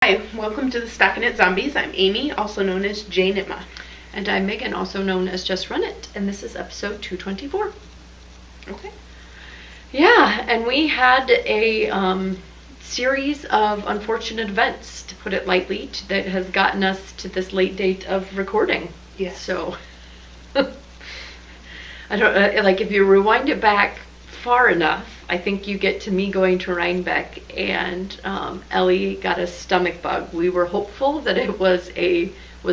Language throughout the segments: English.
Hi, welcome to the Stockinette Zombies. I'm Amy, also known as Jane Itma. And I'm Megan, also known as Just Run It, and this is episode 224. Okay. Yeah, and we had a series of unfortunate events, to put it lightly, that has gotten us to this late date of recording. Yeah. So, I don't like if you rewind it back far enough, I think you get to me going to Rhinebeck and Ellie got a stomach bug. We were hopeful that it was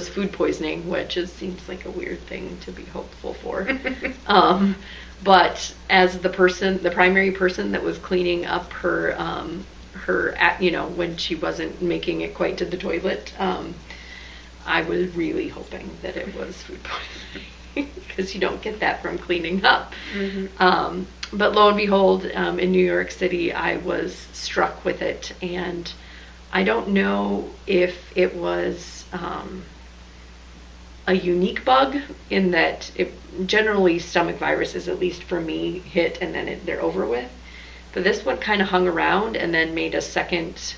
food poisoning, which seems like a weird thing to be hopeful for. But as the primary person that was cleaning up her when she wasn't making it quite to the toilet, I was really hoping that it was food poisoning because you don't get that from cleaning up. Mm-hmm. But lo and behold, in New York City, I was struck with it, and I don't know if it was a unique bug in that generally stomach viruses, at least for me, hit and then they're over with. But this one kind of hung around and then made a second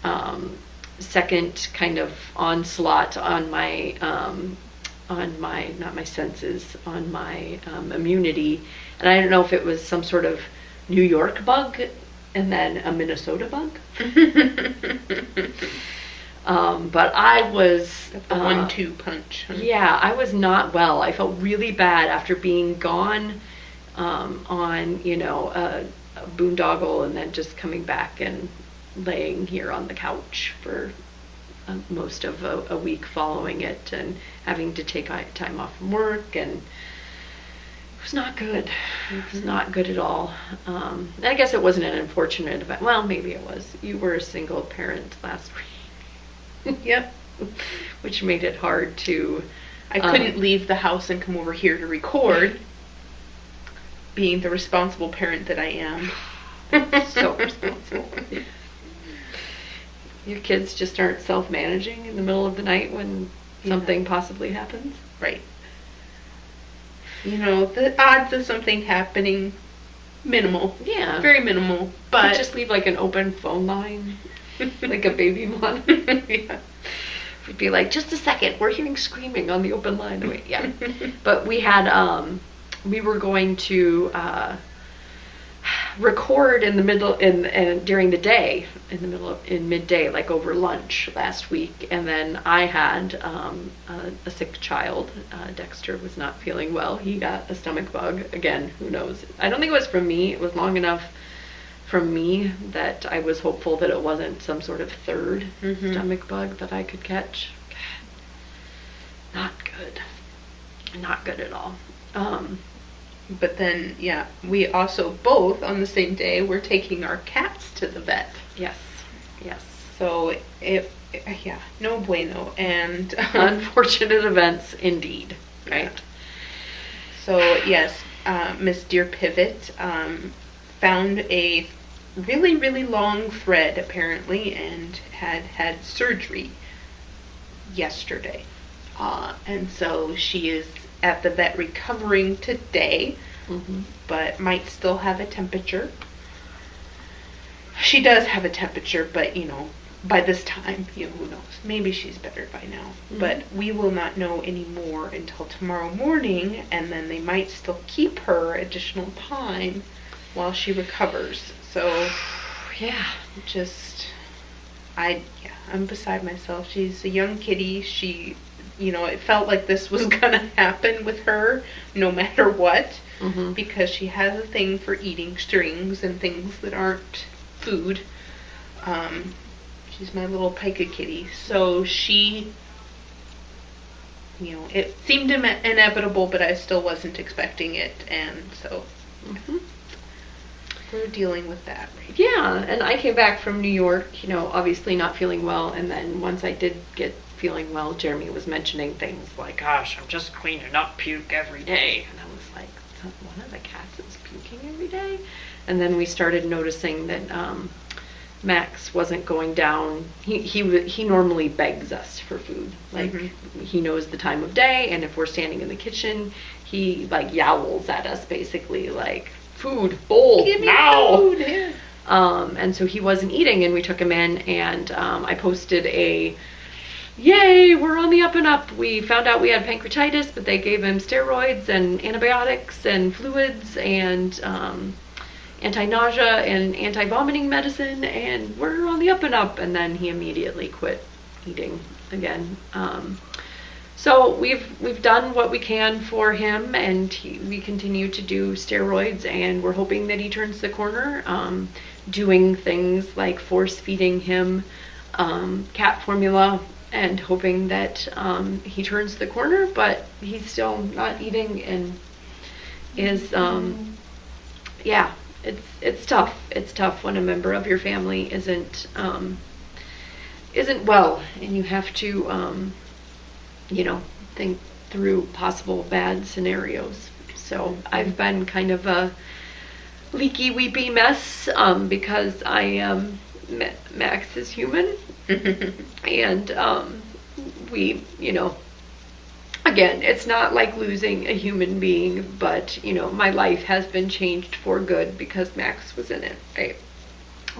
kind of onslaught on my not my senses, on my immunity. And I don't know if it was some sort of New York bug and then a Minnesota bug. But I was... The 1-2 punch. Huh? Yeah, I was not well. I felt really bad after being gone on, a boondoggle and then just coming back and laying here on the couch for most of a week following it and having to take time off from work, and it was not good. It was not good at all. And I guess it wasn't an unfortunate event. Well, maybe it was. You were a single parent last week. Yep. Which made it hard to... I couldn't leave the house and come over here to record, being the responsible parent that I am. So responsible. Your kids just aren't self-managing in the middle of the night when something possibly happens? Right. The odds of something happening, minimal. Yeah. Very minimal. But you just leave like an open phone line, like a baby one. Yeah. We'd be like, just a second, we're hearing screaming on the open line. Wait, yeah. But we had, we were going to record in the middle, during the day, in midday, like over lunch last week. And then I had a sick child. Dexter was not feeling well. He got a stomach bug. Again, who knows? I don't think it was from me. It was long enough from me that I was hopeful that it wasn't some sort of third stomach bug that I could catch. Not good. Not good at all. But then, yeah, we also both on the same day were taking our cats to the vet. Yes. Yes. So no bueno. And unfortunate events indeed. Right. Yeah. So yes, Miss Dear Pivot found a really, really long thread apparently and had surgery yesterday. And so she is at the vet recovering today, but might still have a temperature. She does have a temperature, but by this time, who knows? Maybe she's better by now. But we will not know any more until tomorrow morning, and then they might still keep her additional time while she recovers. So, yeah, I'm beside myself. She's a young kitty. She, it felt like this was going to happen with her no matter what, because she has a thing for eating strings and things that aren't food. She's my little pica kitty. So she, it seemed inevitable, but I still wasn't expecting it, and so we're dealing with that right now. Yeah, and I came back from New York, obviously not feeling well, and then once I did get feeling well, Jeremy was mentioning things like, gosh, I'm just cleaning up puke every day. And I was like, one of the cats is puking every day? And then we started noticing that Max wasn't going down. He normally begs us for food. Like, he knows the time of day, and if we're standing in the kitchen, he, like, yowls at us, basically, like, food, bowl, give me now! Food. Yeah. And so he wasn't eating, and we took him in, and I posted yay, we're on the up and up. We found out we had pancreatitis, but they gave him steroids and antibiotics and fluids and anti-nausea and anti-vomiting medicine, and we're on the up and up. And then he immediately quit eating again. So we've done what we can for him, and we continue to do steroids, and we're hoping that he turns the corner, doing things like force feeding him cat formula, and hoping that he turns the corner, but he's still not eating, and is yeah, it's tough. It's tough when a member of your family isn't well, and you have to think through possible bad scenarios. So I've been kind of a leaky, weepy mess because I am Max is human, and we, again, it's not like losing a human being, but my life has been changed for good because Max was in it, right?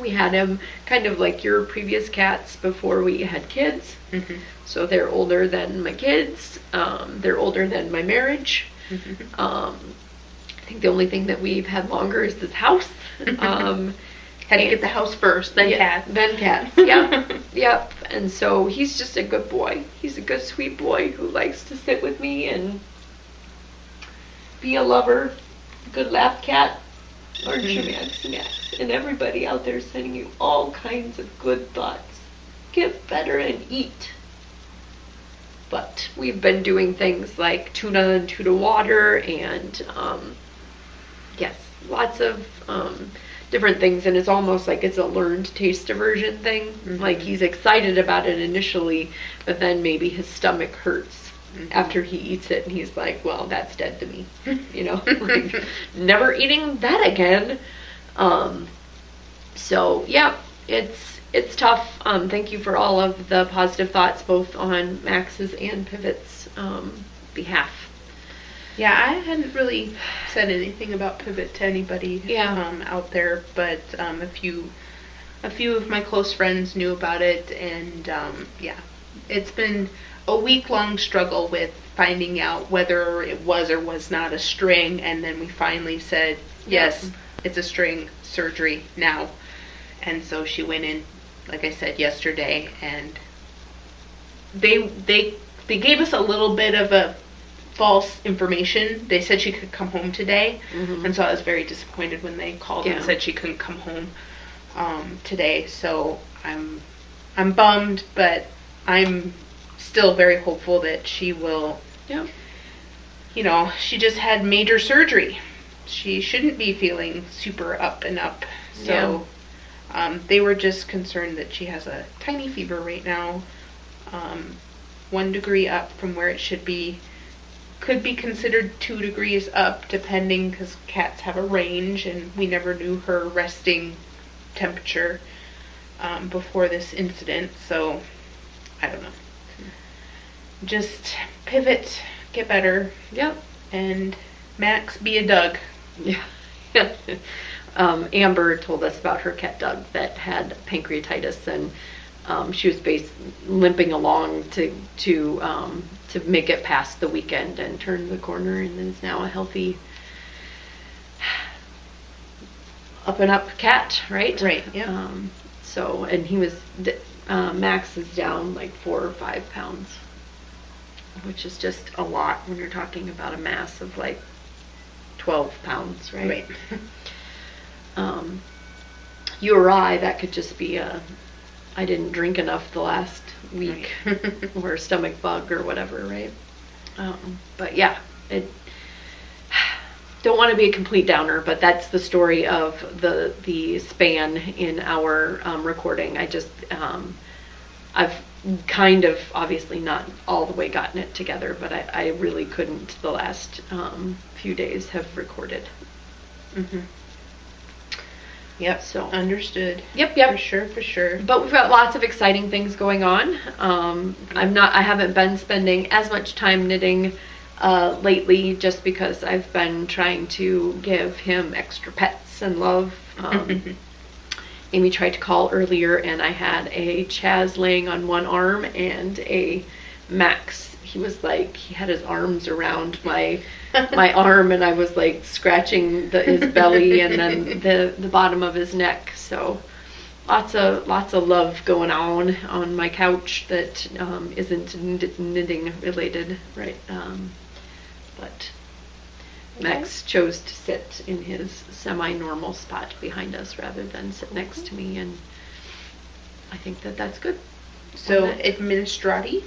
We had him kind of like your previous cats before we had kids. Mm-hmm. So they're older than my kids. They're older than my marriage. Mm-hmm. I think the only thing that we've had longer is this house. Had to get the house first, then cats. Then cats, yep. Yep. And so he's just a good boy. He's a good, sweet boy who likes to sit with me and be a lover. Good laugh cat. Aren't you, Max? Max. And everybody out there sending you all kinds of good thoughts. Get better and eat. But we've been doing things like tuna and tuna water, and yes, lots of different things, and it's almost like it's a learned taste aversion thing. Mm-hmm. Like he's excited about it initially, but then maybe his stomach hurts after he eats it, and he's like, well, that's dead to me. Like, never eating that again. So yeah, it's tough. Thank you for all of the positive thoughts, both on Max's and Pivot's behalf. Yeah, I hadn't really said anything about Pivot to anybody out there, but a few of my close friends knew about it, and it's been a week-long struggle with finding out whether it was or was not a string, and then we finally said, yes, it's a string, surgery now. And so she went in, like I said, yesterday, and they gave us a little bit of a false information. They said she could come home today, and so I was very disappointed when they called and said she couldn't come home today. So I'm bummed, but I'm still very hopeful that she will. Yeah. She just had major surgery. She shouldn't be feeling super up and up. So they were just concerned that she has a tiny fever right now, 1 degree up from where it should be. Could be considered 2 degrees up, depending, because cats have a range, and we never knew her resting temperature before this incident, so I don't know. Just Pivot, get better. Yep. And Max, be a Doug. Yeah. Amber told us about her cat Doug that had pancreatitis, and she was limping along to make it past the weekend and turn the corner, and is now a healthy up and up cat, right? Right. Yeah. So, and he was Max is down like 4 or 5 pounds, which is just a lot when you're talking about a mass of like 12 pounds, right? Right. You or I, that could just be I didn't drink enough the last week, right. Or a stomach bug or whatever, right? But yeah, don't want to be a complete downer, but that's the story of the span in our recording. I've kind of, obviously not all the way gotten it together, but I really couldn't the last few days have recorded. Mm-hmm. Yep. So understood. Yep. For sure. But we've got lots of exciting things going on. I haven't been spending as much time knitting lately, just because I've been trying to give him extra pets and love. Amy tried to call earlier, and I had a Chaz laying on one arm and a Max. He had his arms around my arm, and I was like scratching his belly and then the bottom of his neck. So lots of love going on my couch that isn't knitting related, right? But Max chose to sit in his semi-normal spot behind us rather than sit next to me, and I think that's good. So Administrati,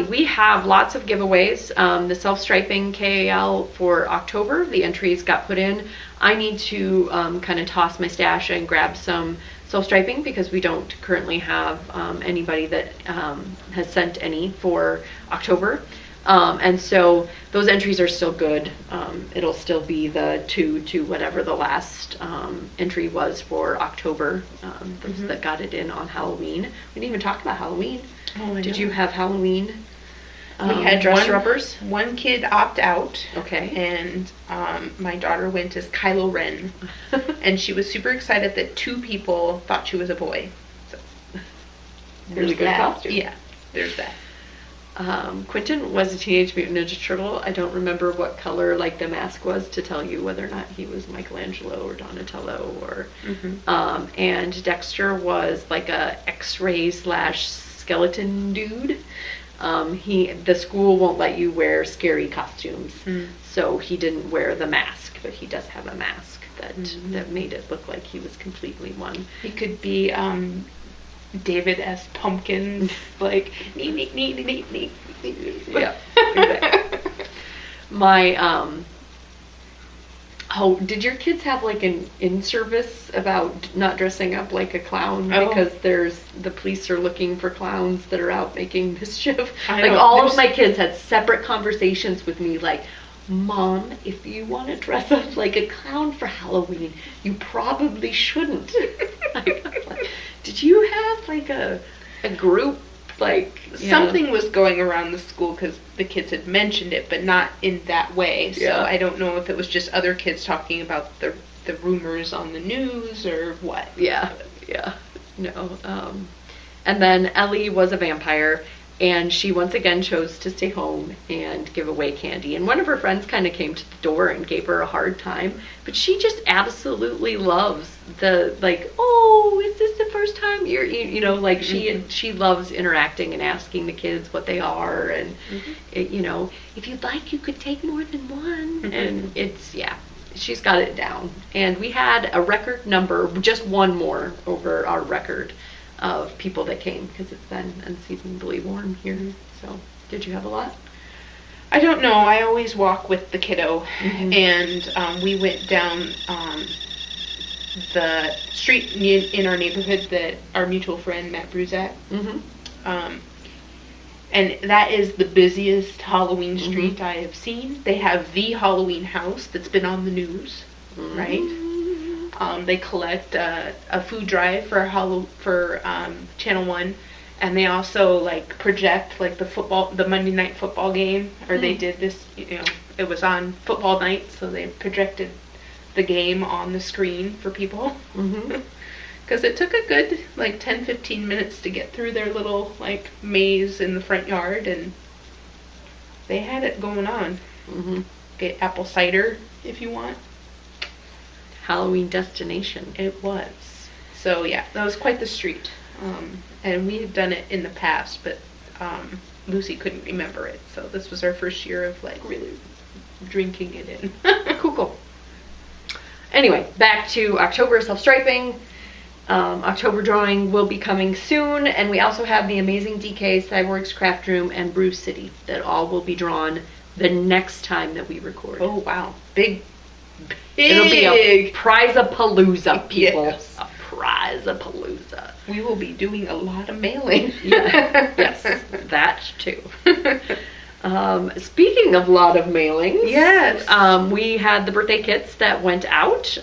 we have lots of giveaways. The self-striping KAL for October, the entries got put in. I need to kind of toss my stash and grab some self-striping because we don't currently have anybody that has sent any for October. And so those entries are still good. It'll still be the 2 to whatever the last entry was for October. Those that got it in on Halloween. We didn't even talk about Halloween. Oh, I Did know. you have Halloween? We had dress rubbers. One kid opt out. Okay. And my daughter went as Kylo Ren, and she was super excited that 2 people thought she was a boy. So Really good costume. Yeah, there's that. Quentin was a Teenage Mutant Ninja Turtle. I don't remember what color the mask was to tell you whether or not he was Michelangelo or Donatello or. And Dexter was like a X-ray / skeleton dude. The school won't let you wear scary costumes, so he didn't wear the mask, but he does have a mask that made it look like he was completely one. He could be David S. Pumpkins, like neat. Yeah, exactly. My did your kids have an in-service about not dressing up like a clown because the police are looking for clowns that are out making mischief? All of my kids had separate conversations with me Mom, if you want to dress up like a clown for Halloween, you probably shouldn't. Did you have a group something was going around the school because the kids had mentioned it, but not in that way. So I don't know if it was just other kids talking about the rumors on the news or what. Yeah. No. And then Ellie was a vampire, and she once again chose to stay home and give away candy. And one of her friends kind of came to the door and gave her a hard time, but she just absolutely loves the is this the first time she loves interacting and asking the kids what they are, and if you'd like you could take more than one, and she's got it down. And we had a record number, just one more over our record of people that came because it's been unseasonably warm here. So did you have a lot? I don't know. I always walk with the kiddo, and we went down the street in our neighborhood that our mutual friend Matt Bruzak. And that is the busiest Halloween street I have seen. They have the Halloween house that's been on the news, right? They collect a food drive for Channel 1, and they also project the Monday night football game, or they did this, it was on football night, so they projected the game on the screen for people. Because it took a good 10-15 minutes to get through their little maze in the front yard, and they had it going on. Get apple cider if you want. Halloween destination. It was. So yeah, that was quite the street. And we had done it in the past, but Lucy couldn't remember it. So this was our first year of really drinking it in. Cool. Anyway, back to October self-striping. October drawing will be coming soon, and we also have the amazing DK, Cyborgs Craft Room, and Brew City that all will be drawn the next time that we record. Oh wow, big. It'll be a prize-a-palooza, people. Yes. A prize-a-palooza. We will be doing a lot of mailing. Yes, that too. Speaking of a lot of mailings, yes, we had the birthday kits that went out,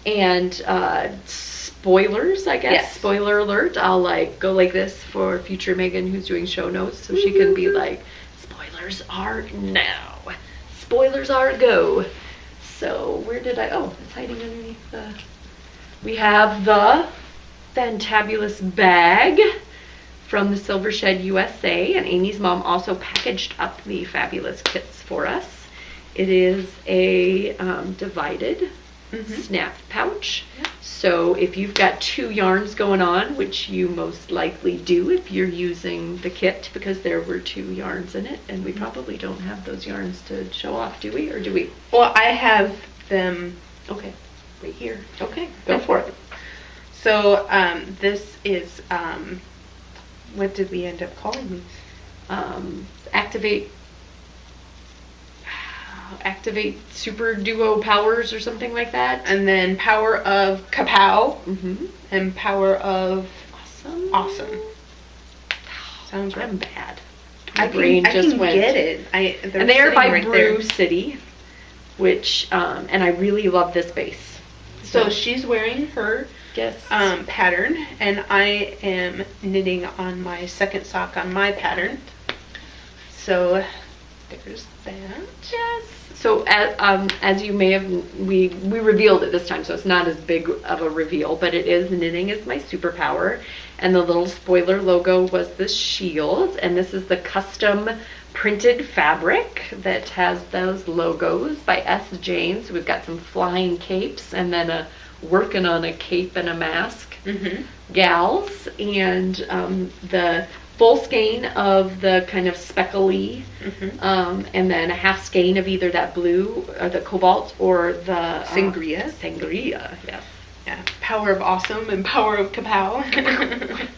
and spoilers, I guess. Yes. Spoiler alert. I'll go like this for future Megan, who's doing show notes, so she can be spoilers are now. Spoilers are go. So where did it's hiding underneath the We have the fantabulous bag from the Silver Shed USA, and Amy's mom also packaged up the fabulous kits for us. It is a divided snap pouch. Yep. So if you've got 2 yarns going on, which you most likely do if you're using the kit, because there were 2 yarns in it, and we probably don't have those yarns to show off, do we? Or do we? Well, I have them Okay. right here. Okay, go for it. So this is, what did we end up calling these? Activate Super Duo Powers or something like that. And then Power of Kapow Mm-hmm. and Power of Awesome. Sounds right. I'm bad. I brain can just went. get it. And they are by right Brew there. City, which, and I really love this base. So she's wearing her Yes. pattern, and I am knitting on my second sock on my pattern. So there's that. Yes. So as you may have, we revealed it this time, so it's not as big of a reveal, but it is knitting is my superpower, and the little spoiler logo was the shield, and this is the custom printed fabric that has those logos by S. James. We've got some flying capes, and then working on a cape and a mask gals, and the full skein of the kind of speckly, and then a half skein of either that blue or the cobalt or the Sangria. Sangria, yes. Yeah, Power of Awesome and Power of Kapow.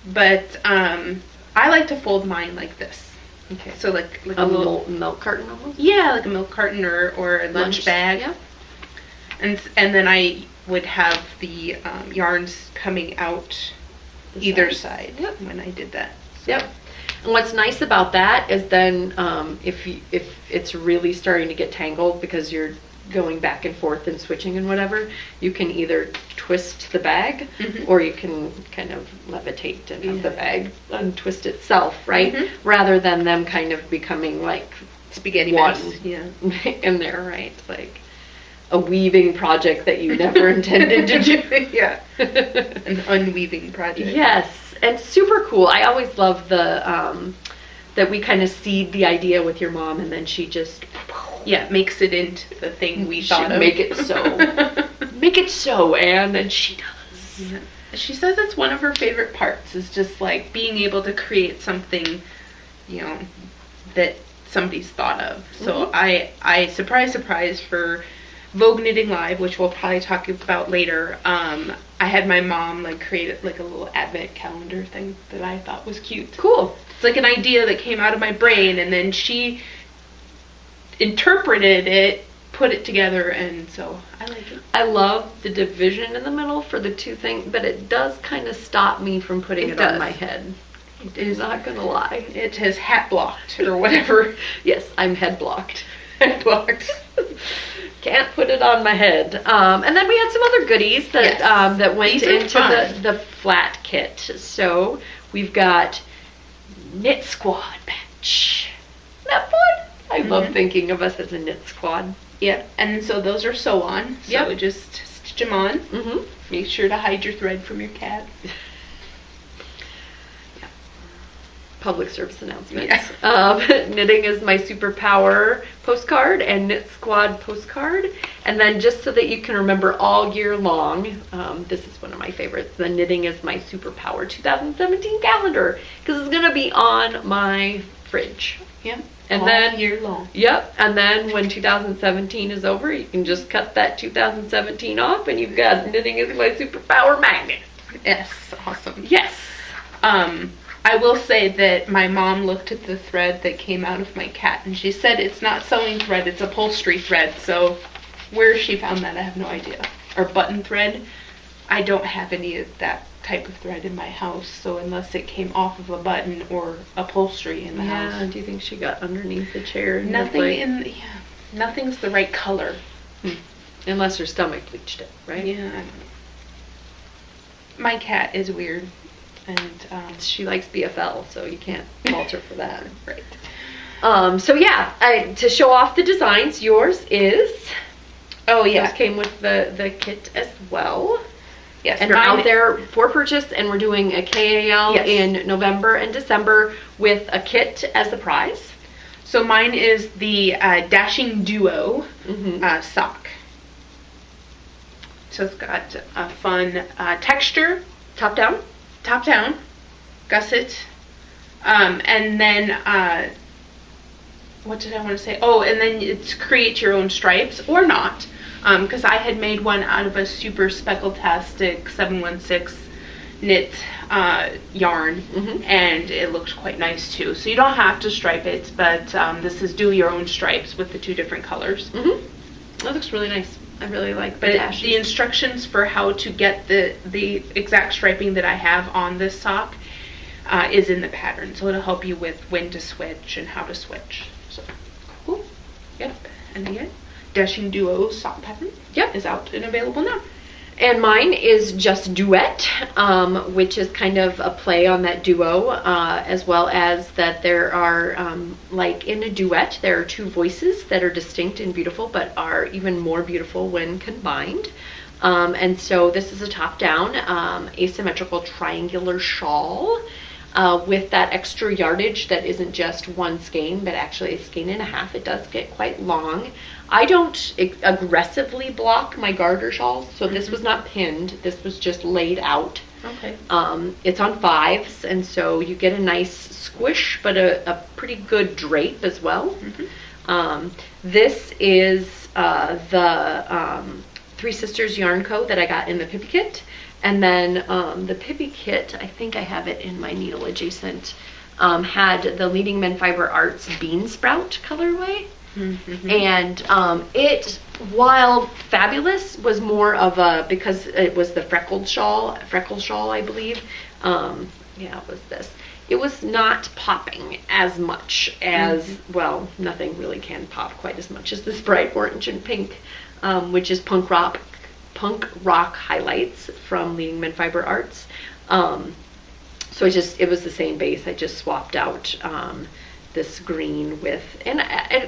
But I like to fold mine like this. Okay. So like A little milk carton almost? yeah, like a milk carton or a lunch bag. Yeah. And then I would have the yarns coming out either side when I did that. So. Yep. And what's nice about that is then if it's really starting to get tangled because you're going back and forth and switching and whatever, you can either twist the bag or you can kind of levitate and have the bag untwist itself, right? Rather than them kind of becoming like Spaghetti one mess. Yeah. in there, right? Like a weaving project that you never intended to do. Yeah. An unweaving project. Yes, and super cool. I always love the that we kind of seed the idea with your mom, and then she just makes it into the thing we thought of. Make it so. Make it so, Anne, and she does. Yeah. She says it's one of her favorite parts, is just like being able to create something, that somebody's thought of. So I surprise for Vogue Knitting Live, which we'll probably talk about later, I had my mom create like a little advent calendar thing that I thought was cute. Cool. It's like an idea that came out of my brain, and then she interpreted it, put it together, and so I like it. I love the division in the middle for the two things, but it does kind of stop me from putting it on my head. It is not gonna lie. It has hat blocked or whatever. Yes, I'm head blocked. Head blocked. Can't put it on my head. And then we had some other goodies that that went into the flat kit. So we've got Knit Squad patch. Isn't that fun? I love thinking of us as a knit squad. Yeah, and so those are sew on. So just stitch them on. Make sure to hide your thread from your cat. Public service announcements. Knitting is my superpower postcard and Knit Squad postcard. And then just so that you can remember all year long, this is one of my favorites, the Knitting is my superpower 2017 calendar, because it's going to be on my fridge. Yeah. And all then year long. Yep. And then when 2017 is over, you can just cut that 2017 off, and you've got Knitting is my superpower magnet. Yes. Awesome. Yes. I will say that my mom looked at the thread that came out of my cat, and she said it's not sewing thread, it's upholstery thread. So where she found that, I have no idea. Or button thread. I don't have any of that type of thread in my house, so unless it came off of a button or upholstery in the house. Do you think she got underneath the chair? And nothing's the right color. Unless her stomach bleached it, right? Yeah, I don't know. My cat is weird. And she likes BFL, so you can't fault her for that. Right. So yeah, to show off the designs, yours is Oh, yeah. Those came with the kit as well. Yes, and they're out there for purchase, and we're doing a KAL in November and December with a kit as the prize. So mine is the Dashing Duo sock. So it's got a fun texture. Top down, gusset. And then, what did I want to say? Oh, and then it's create your own stripes or not. Because I had made one out of a super speckle-tastic 716 knit yarn, and it looked quite nice too. So you don't have to stripe it, but this is do your own stripes with the 2 different colors. That looks really nice. I really like the dashes. The instructions for how to get the exact striping that I have on this sock is in the pattern, so it'll help you with when to switch and how to switch. So cool. Yep. And again, Dashing Duo sock pattern is out and available now. And mine is just Duet, which is kind of a play on that duo, as well as that there are, like in a duet, there are 2 voices that are distinct and beautiful, but are even more beautiful when combined. And so this is a top-down, asymmetrical triangular shawl with that extra yardage that isn't just 1 skein, but actually a skein and a half. It does get quite long. I don't aggressively block my garter shawls, so this was not pinned. This was just laid out. Okay. It's on 5s, and so you get a nice squish, but a pretty good drape as well. This is the Three Sisters Yarn Co. that I got in the Pippi kit. And then the Pippi kit, I think I have it in my needle adjacent, had the Leading Men Fiber Arts Bean Sprout colorway. And it, while fabulous, was more of a, because it was the freckle shawl, I believe. Yeah, it was this. It was not popping as much as, well, nothing really can pop quite as much as this bright orange and pink, which is punk rock highlights from Leading Men Fiber Arts. So it was the same base. I just swapped out this green with, and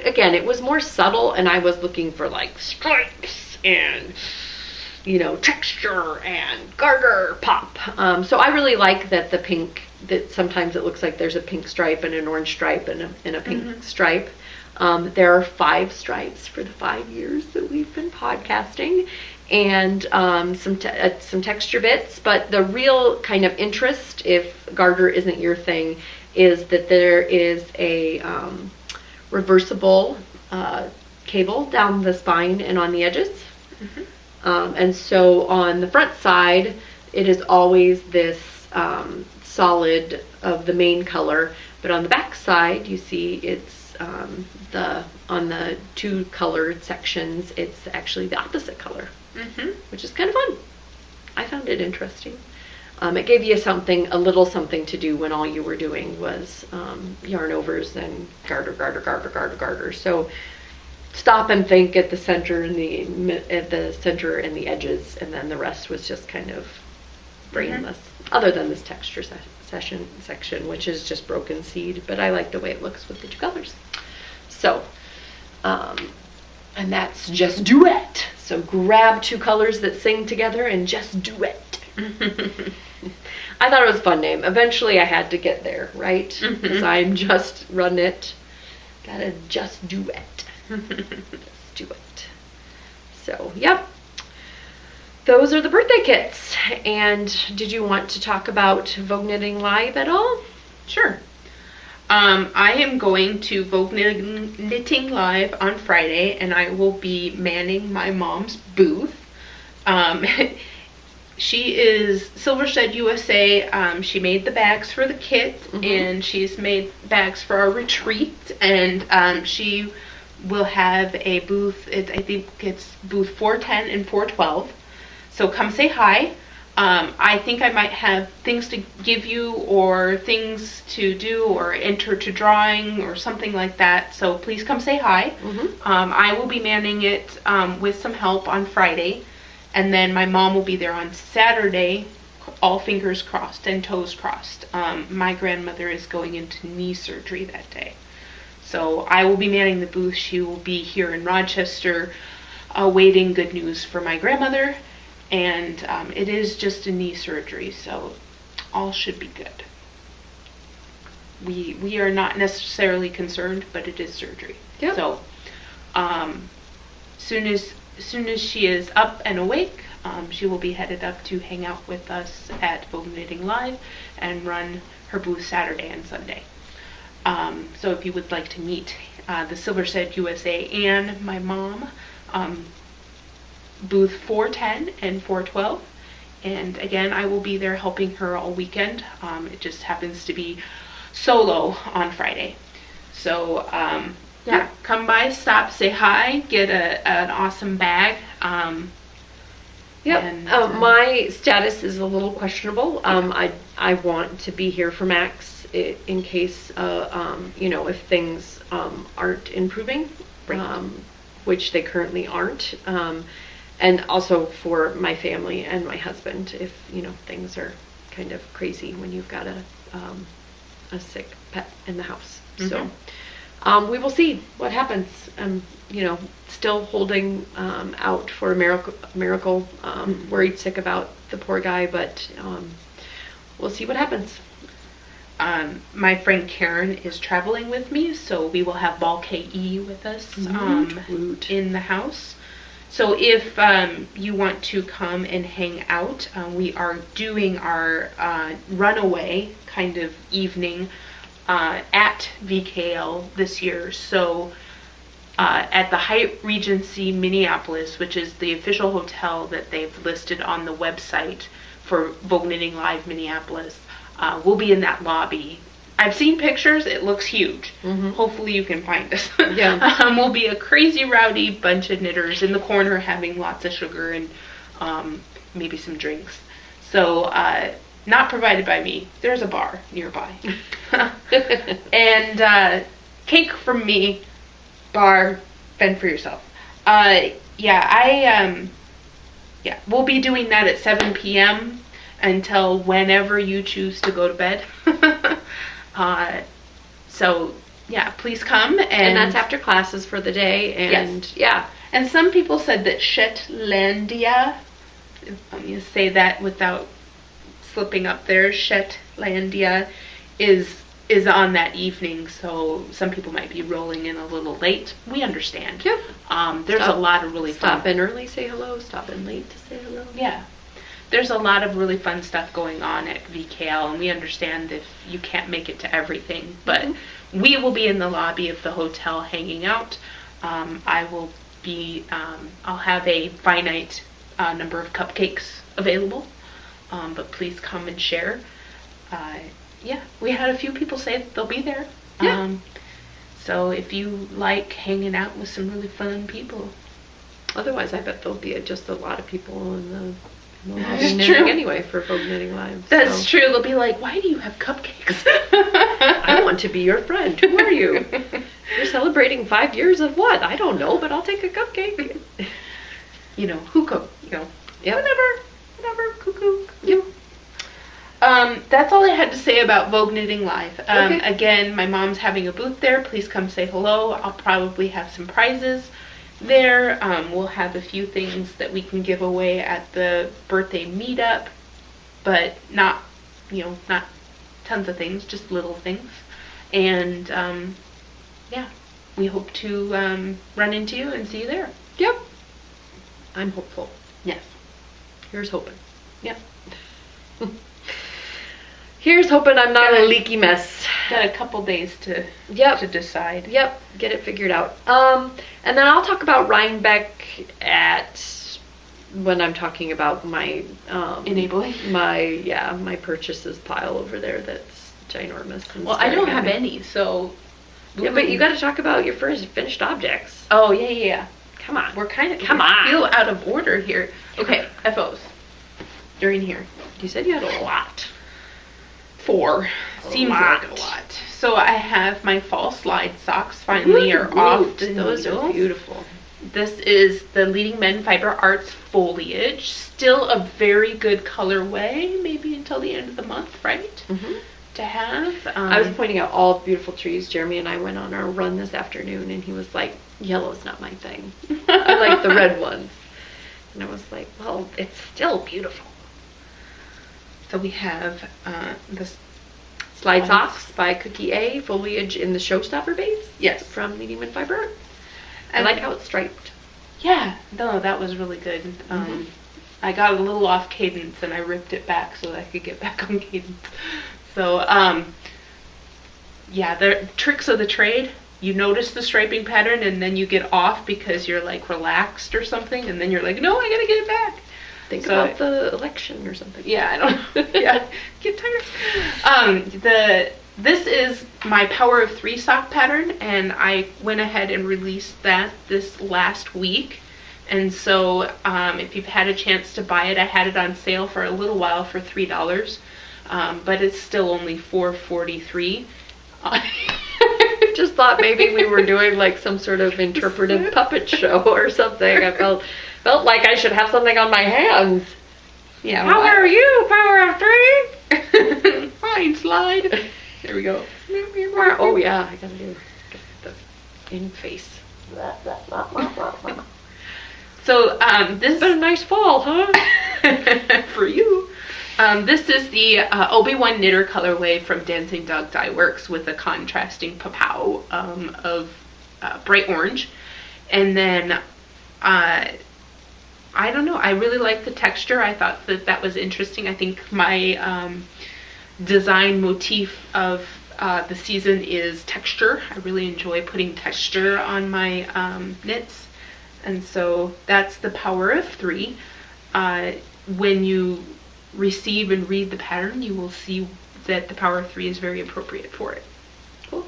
again, it was more subtle, and I was looking for like stripes and, you know, texture and garter pop. So I really like that the pink, that sometimes it looks like there's a pink stripe and an orange stripe and a pink stripe. There are 5 stripes for the 5 years that we've been podcasting, and some texture bits. But the real kind of interest, if garter isn't your thing, is that there is a reversible cable down the spine and on the edges. And so on the front side, it is always this solid of the main color, but on the back side, you see it's on the 2 colored sections, it's actually the opposite color, which is kind of fun. I found it interesting. It gave you a little something to do when all you were doing was yarn overs and garter. So stop and think at the center and the edges, and then the rest was just kind of brainless. Other than this texture section, which is just broken seed, but I like the way it looks with the 2 colors. So, and that's just Duet. So grab 2 colors that sing together and just duet. I thought it was a fun name. Eventually I had to get there, right? Because I'm just run it. Gotta just duet. Just do it. So, yep. Those are the birthday kits. And did you want to talk about Vogue Knitting Live at all? Sure. I am going to Vogue Knitting Live on Friday, and I will be manning my mom's booth. She is Silvershed USA. She made the bags for the kit, and she's made bags for our retreat, and she will have a booth. I think it's booth 410 and 412. So come say hi. I think I might have things to give you, or things to do, or enter to drawing, or something like that. So please come say hi. I will be manning it with some help on Friday. And then my mom will be there on Saturday, all fingers crossed and toes crossed. My grandmother is going into knee surgery that day. So I will be manning the booth. She will be here in Rochester awaiting good news for my grandmother, and it is just a knee surgery, so all should be good. We are not necessarily concerned, but it is surgery. Yep. So, soon as she is up and awake, she will be headed up to hang out with us at Vogue Knitting Live and run her booth Saturday and Sunday. So if you would like to meet the Silverstead USA and my mom, booth 410 and 412. And again, I will be there helping her all weekend. It just happens to be solo on Friday. So yeah, come by, stop, say hi, get an awesome bag. Yep. And, my status is a little questionable. I want to be here for Max in case if things aren't improving, right. Which they currently aren't. And also for my family and my husband, if things are kind of crazy when you've got a sick pet in the house. Mm-hmm. So we will see what happens. Still holding out for a miracle. Worried sick about the poor guy, but we'll see what happens. My friend Karen is traveling with me, so we will have Ball KE with us in the house. So if you want to come and hang out, we are doing our runaway kind of evening at VKL this year. So at the Hyatt Regency Minneapolis, which is the official hotel that they've listed on the website for Vogue Knitting Live Minneapolis, we'll be in that lobby. I've seen pictures. It looks huge. Mm-hmm. Hopefully you can find us. Yeah. We'll be a crazy rowdy bunch of knitters in the corner having lots of sugar and maybe some drinks. So not provided by me. There's a bar nearby. And cake from me. Bar, fend for yourself. We'll be doing that at 7 p.m. until whenever you choose to go to bed. So yeah, please come, and that's after classes for the day. And yes. Yeah, and some people said that Shetlandia, let me say that without slipping up there, Shetlandia is on that evening, so some people might be rolling in a little late. We understand. Yep. There's a lot of really stop in early, say hello. Stop in late to say hello. Yeah. There's a lot of really fun stuff going on at VKL, and we understand if you can't make it to everything, but we will be in the lobby of the hotel hanging out. I will be, I'll have a finite number of cupcakes available, but please come and share. We had a few people say that they'll be there. Yeah. So if you like hanging out with some really fun people. Otherwise, I bet there'll be just a lot of people in the That's knitting true. Anyway for Vogue Knitting Live. That's true. They'll be like, why do you have cupcakes? I want to be your friend. Who are you? You're celebrating 5 years of what? I don't know, but I'll take a cupcake. Cuckoo. Yep. Whatever, cuckoo. Yep. That's all I had to say about Vogue Knitting Live. Okay. Again, my mom's having a booth there. Please come say hello. I'll probably have some prizes there. We'll have a few things that we can give away at the birthday meetup, but not tons of things, just little things. And we hope to run into you and see you there. Yep. I'm hopeful. Yes. Here's hoping. Yep. Here's hoping I'm not a leaky mess. Got a couple days to decide. Yep, get it figured out. And then I'll talk about Rhinebeck when I'm talking about my enabling my purchases pile over there that's ginormous. Well, I don't have any, so yeah, but you got to talk about your first finished objects. Oh yeah. Come on, we're feel out of order here. Okay, FOs. They're in here. You said you had a lot. 4. Seems like a lot. So I have my fall slide socks finally are off the Those needles. are beautiful. This is the Leading Men Fiber Arts Foliage. Still a very good colorway, maybe until the end of the month, right? Mm-hmm. to have. I was pointing out all the beautiful trees. Jeremy and I went on our run this afternoon, and he was like, yellow's not my thing. I like the red ones. And I was like, well, it's still beautiful. So we have this Slide Socks by Cookie A, foliage in the Showstopper base. Yes. From Medium and Fiber. I like how it's striped. Yeah, no, that was really good. I got a little off cadence and I ripped it back so that I could get back on cadence. So, yeah, the tricks of the trade. You notice the striping pattern and then you get off because you're like relaxed or something, and then you're like, no, I gotta get it back. Think about the election or something. Yeah, I don't. Yeah, get tired. This is my Power of 3 sock pattern, and I went ahead and released that this last week. And so, if you've had a chance to buy it, I had it on sale for a little while for $3, but it's still only $4.43. Just thought maybe we were doing like some sort of interpretive puppet show or something. I felt like I should have something on my hands. Yeah. How are you, Power of 3? Fine, slide. There we go. Oh yeah, I gotta do the in face. So this has been a nice fall, huh? For you. This is the Obi-Wan Knitter colorway from Dancing Dog Dye Works with a contrasting papow of bright orange. And then, I don't know, I really like the texture. I thought that was interesting. I think my design motif of the season is texture. I really enjoy putting texture on my knits. And so that's the Power of 3. When you receive and read the pattern, you will see that the Power of 3 is very appropriate for it. Cool.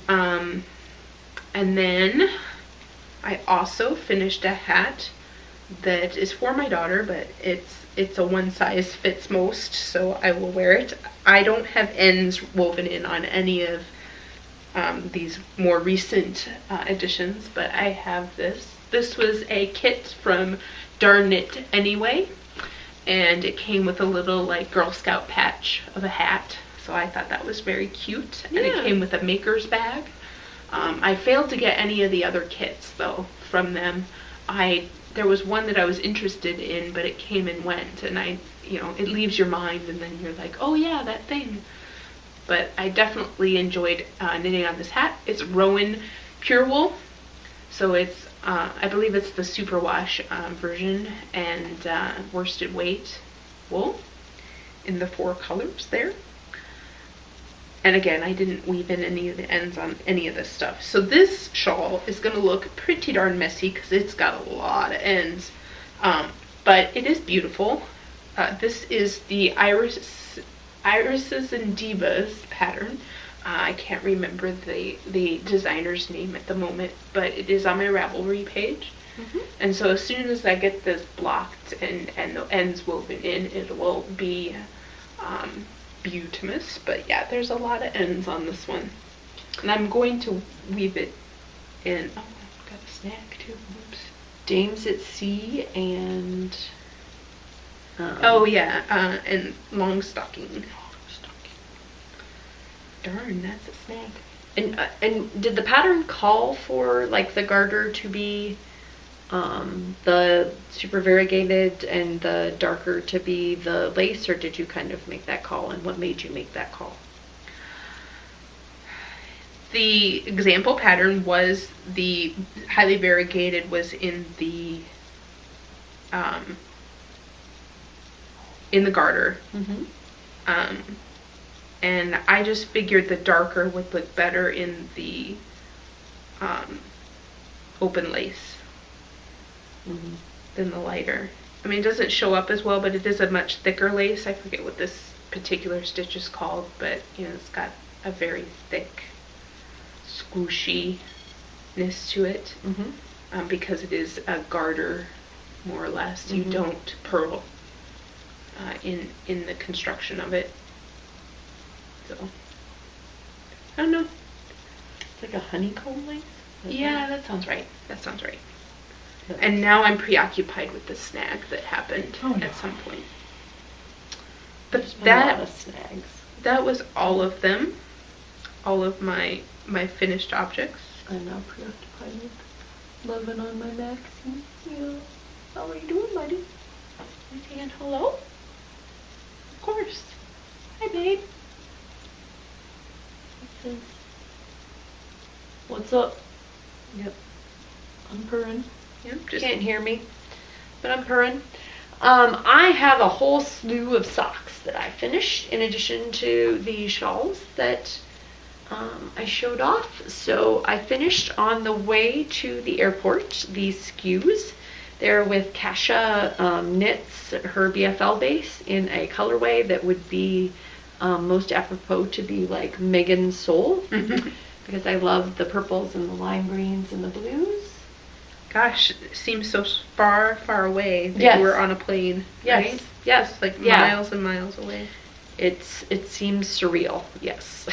And then I also finished a hat that is for my daughter, but it's a one size fits most, so I will wear it. I don't have ends woven in on any of these more recent editions, but I have this. This was a kit from Darn Knit Anyway, and it came with a little like Girl Scout patch of a hat, so I thought that was very cute. Yeah. And it came with a maker's bag. I failed to get any of the other kits though from them. There was one that I was interested in, but it came and went, and it leaves your mind, and then you're like, oh yeah, that thing. But I definitely enjoyed knitting on this hat. It's Rowan Pure Wool, so it's I believe it's the superwash version, and worsted weight wool in the 4 colors there. And again, I didn't weave in any of the ends on any of this stuff. So this shawl is going to look pretty darn messy because it's got a lot of ends, but it is beautiful. This is the Irises and Divas pattern. I can't remember the designer's name at the moment, but it is on my Ravelry page. Mm-hmm. And so as soon as I get this blocked and the ends woven in, it will be beautimous. But yeah, there's a lot of ends on this one. And I'm going to weave it in. Oh, I've got a snag too. Oops. Dames at Sea and... oh yeah, and long stocking. Darn, that's a snag. And did the pattern call for like the garter to be the super variegated and the darker to be the lace, or did you kind of make that call, and what made you make that call? The example pattern was the highly variegated was in the garter. Mm-hmm. And I just figured the darker would look better in the open lace than the lighter. I mean, it doesn't show up as well, but it is a much thicker lace. I forget what this particular stitch is called, but it's got a very thick, squishiness to it, because it is a garter, more or less. Mm-hmm. You don't purl in the construction of it. So, I don't know. It's like a honeycomb lace? Yeah, that sounds right. And now I'm preoccupied with the snag that happened at some point. But there's been a lot of snags. that was all of them. All of my finished objects. I'm now preoccupied with loving on my Maxie. Yeah. How are you doing, buddy? Am I saying hello? Of course. Hi, babe. What's up? Yep. I'm purring. Yep. Just can't hear me, but I'm purring. I have a whole slew of socks that I finished in addition to the shawls that I showed off. So I finished on the way to the airport these SKUs. They're with Kasha Knits, her BFL base, in a colorway that would be most apropos to be like Megan's Soul, because I love the purples and the lime greens and the blues. Gosh, it seems so far, far away that Yes. you were on a plane, Yes. right? Yes. Just like Yeah. miles and miles away. It seems surreal, yes.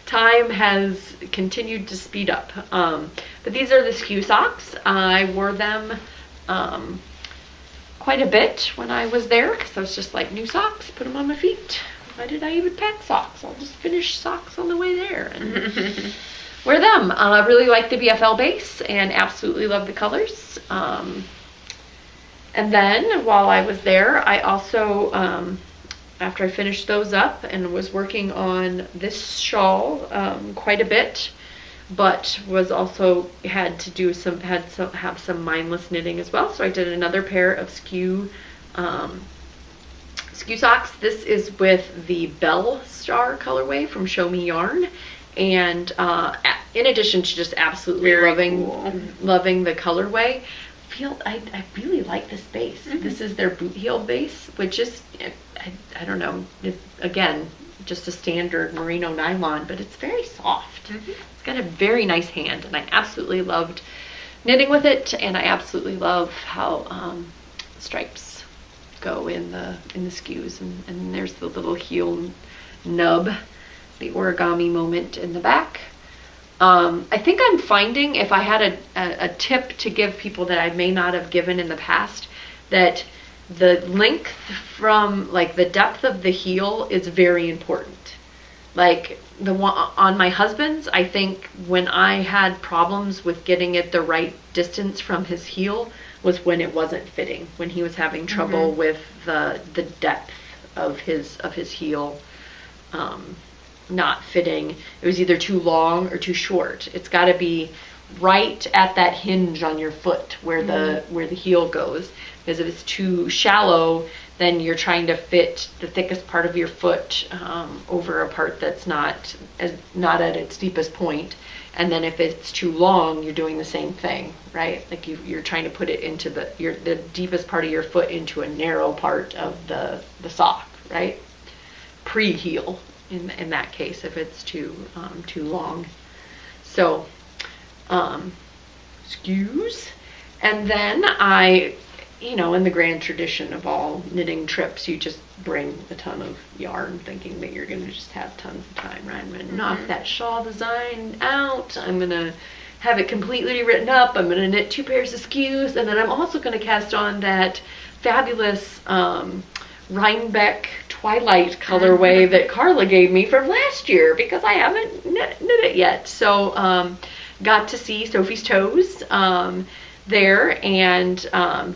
Time has continued to speed up. But these are the SKU socks. I wore them quite a bit when I was there because I was just like, new socks, put them on my feet. Why did I even pack socks? I'll just finish socks on the way there and wear them. I really like the BFL base and absolutely love the colors. And then while I was there, I also, after I finished those up and was working on this shawl quite a bit, but was also had have some mindless knitting as well. So I did another pair of SKU socks. This is with the Bell Star colorway from Show Me Yarn. And in addition to just absolutely loving the colorway, I really like this base. This is their boot heel base, which is, I don't know, again, just a standard merino nylon, but it's very soft. It's got a very nice hand, and I absolutely loved knitting with it, and I absolutely love how stripes go in the SKUs, and there's the little heel nub, the origami moment in the back. I think I'm finding, if I had a tip to give people that I may not have given in the past, that the length from, like, the depth of the heel is very important. Like, the one on my husband's, I think when I had problems with getting it the right distance from his heel was when it wasn't fitting, when he was having trouble with the depth of his heel not fitting. It was either too long or too short. It's got to be right at that hinge on your foot where the heel goes, because if it's too shallow, then you're trying to fit the thickest part of your foot over a part that's not at its deepest point. And then if it's too long, you're doing the same thing, right? Like you're trying to put it into the deepest part of your foot into a narrow part of the sock, right? Pre-heel in that case, if it's too long. So SKUs, and then I, in the grand tradition of all knitting trips, you just bring a ton of yarn thinking that you're going to just have tons of time, right? I'm going to knock that shawl design out. I'm going to have it completely written up. I'm going to knit 2 pairs of SKUs, and then I'm also going to cast on that fabulous Rhinebeck Twilight colorway that Carla gave me from last year, because I haven't knit it yet. So got to see Sophie's Toes there, and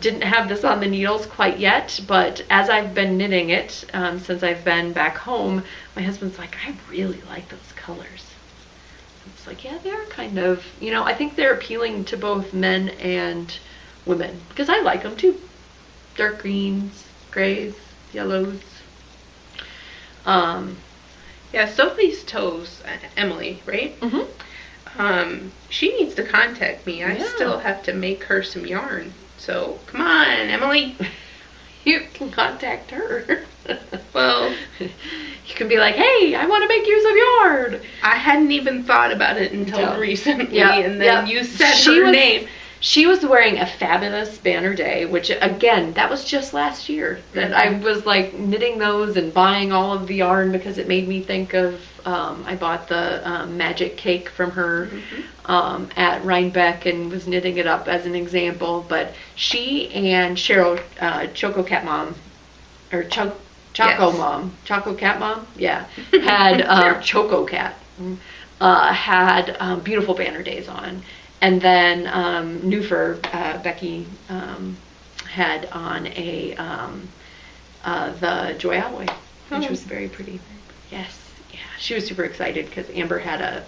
didn't have this on the needles quite yet, but as I've been knitting it since I've been back home, my husband's like, I really like those colors. It's like, yeah, they're kind of, I think they're appealing to both men and women, because I like them too. Dark greens, grays, yellows. Yeah, Sophie's Toes, Emily, right? She needs to contact me. I still have to make her some yarn. So, come on, Emily. You can contact her. Well, you can be like, hey, I want to make you some yarn. I hadn't even thought about it until recently, and then you said her name. She was wearing a fabulous Banner Day, which, again, that was just last year that I was like knitting those and buying all of the yarn, because it made me think of, I bought the Magic Cake from her at Rhinebeck and was knitting it up as an example. But she and Cheryl, Choco Cat Mom, or Choco Yes. Mom, Choco Cat Mom, yeah, had Choco Cat, had beautiful banner days on, and then Newfer, Becky, had on a the Joy Alloy, which was very pretty. Yes, yeah, she was super excited because Amber had a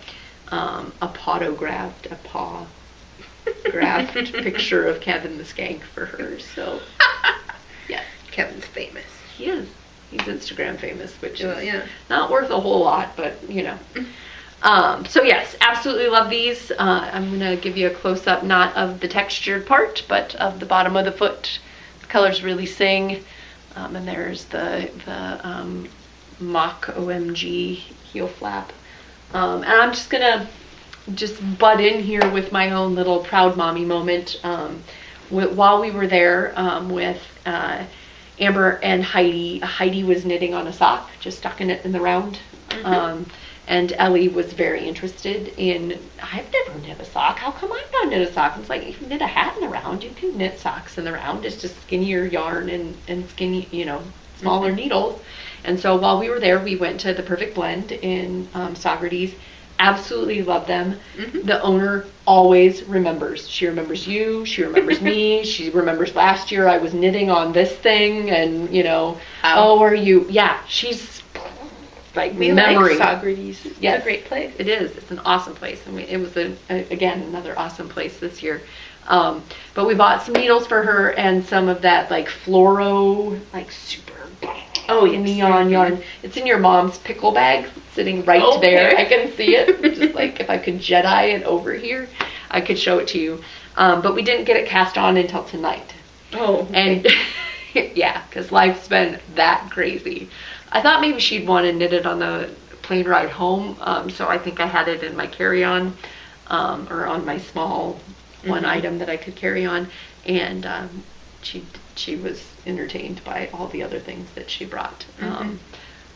paw-graphed picture of Kevin the Skank for her. So, yeah, Kevin's famous. he is. He's Instagram famous, which is Yeah. not worth a whole lot, but you know. So yes, absolutely love these. I'm gonna give you a close-up, not of the textured part, but of the bottom of the foot. The colors really sing. And there's the mock OMG heel flap. And I'm just gonna butt in here with my own little proud mommy moment. While we were there with Amber and Heidi was knitting on a sock, just stucking it in the round. And Ellie was very interested in, I've never knit a sock. How come I've not knit a sock? It's like, you can knit a hat in the round. You can knit socks in the round. It's just skinnier yarn and skinny, smaller needles. And so while we were there, we went to the Perfect Blend in Socrates. Absolutely love them. The owner always remembers. She remembers you. She remembers me. She remembers last year I was knitting on this thing, and oh, are you? Yeah, she's like we memory. like Socrates. It's Yes, a great place. It is. It's an awesome place. I mean, it was again another awesome place this year. But we bought some needles for her and some of that like fluoro, like super neon yarn. It's in your mom's pickle bag, sitting right there. I can see it. Just like if I could Jedi it over here, I could show it to you. But we didn't get it cast on until tonight. Oh, okay. And yeah, because life's been that crazy. I thought maybe she'd want to knit it on the plane ride home, so I think I had it in my carry-on, or on my small one item that I could carry on, and she was entertained by all the other things that she brought.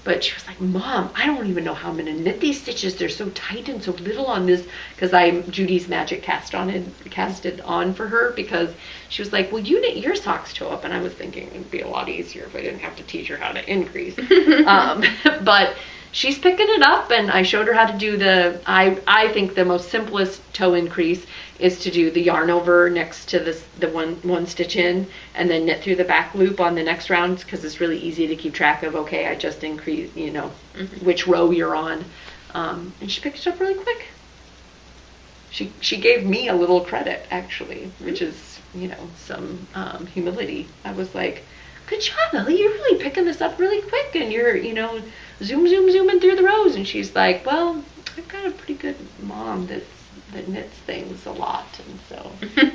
But she was like, Mom, I don't even know how I'm going to knit these stitches. They're so tight and so little on this. Because Judy's Magic cast it on for her, because she was like, well, you knit your socks toe up. And I was thinking it'd be a lot easier if I didn't have to teach her how to increase. But she's picking it up, and I showed her how to do I think the most simplest toe increase is to do the yarn over next to the one stitch in, and then knit through the back loop on the next round, because it's really easy to keep track of, okay, I just increased, which row you're on. And she picked it up really quick. She gave me a little credit, actually, which is, some humility. I was like, good job, Ellie, you're really picking this up really quick, and you're, zooming through the rows. And she's like, well, I've got a pretty good mom that knits things a lot. And so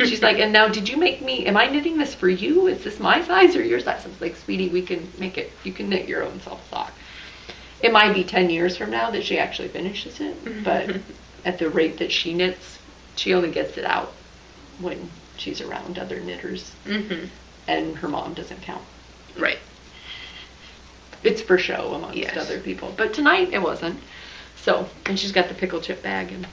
she's like, and now did you make me, am I knitting this for you? Is this my size or your size? I was like, sweetie, we can make it, you can knit your own self sock. It might be 10 years from now that she actually finishes it, but at the rate that she knits, she only gets it out when she's around other knitters, and her mom doesn't count. Right. It's for show amongst other people. But tonight it wasn't. So, and she's got the pickle chip bag and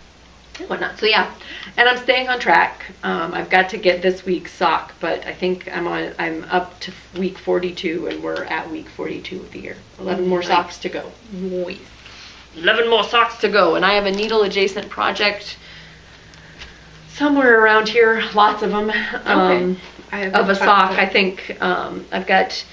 whatnot. So yeah, and I'm staying on track. I've got to get this week's sock, but I think I'm up to week 42, and we're at week 42 of the year. 11 more socks to go. Nice. 11 more socks to go, and I have a needle adjacent project somewhere around here, lots of them, of a sock. I think I've got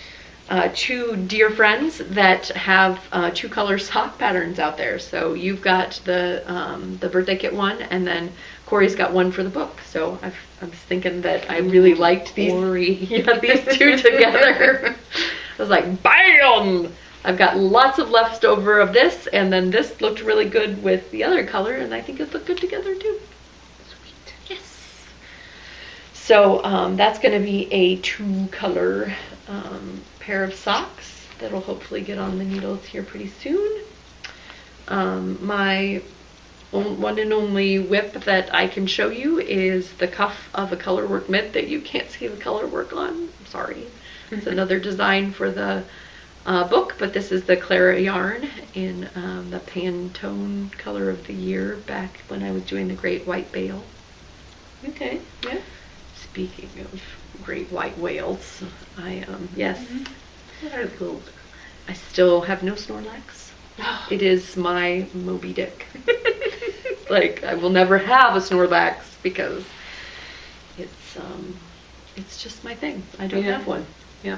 two dear friends that have two color sock patterns out there. So you've got the birthday kit one, and then Corey's got one for the book. So I was thinking that I really liked these two together. I was like, bam! I've got lots of leftover of this, and then this looked really good with the other color, and I think it looked good together too. Sweet. Yes. So that's going to be a 2-color pair of socks that'll hopefully get on the needles here pretty soon. My one and only whip that I can show you is the cuff of a colorwork mitt that you can't see the color work on. I'm sorry. It's another design for the book, but this is the Clara yarn in the Pantone color of the year back when I was doing the Great White Bale. Okay, yeah. Speaking of great white whales, I yes. What are those? I still have no Snorlax. It is my Moby Dick. Like, I will never have a Snorlax because it's just my thing. I don't have one. Yeah.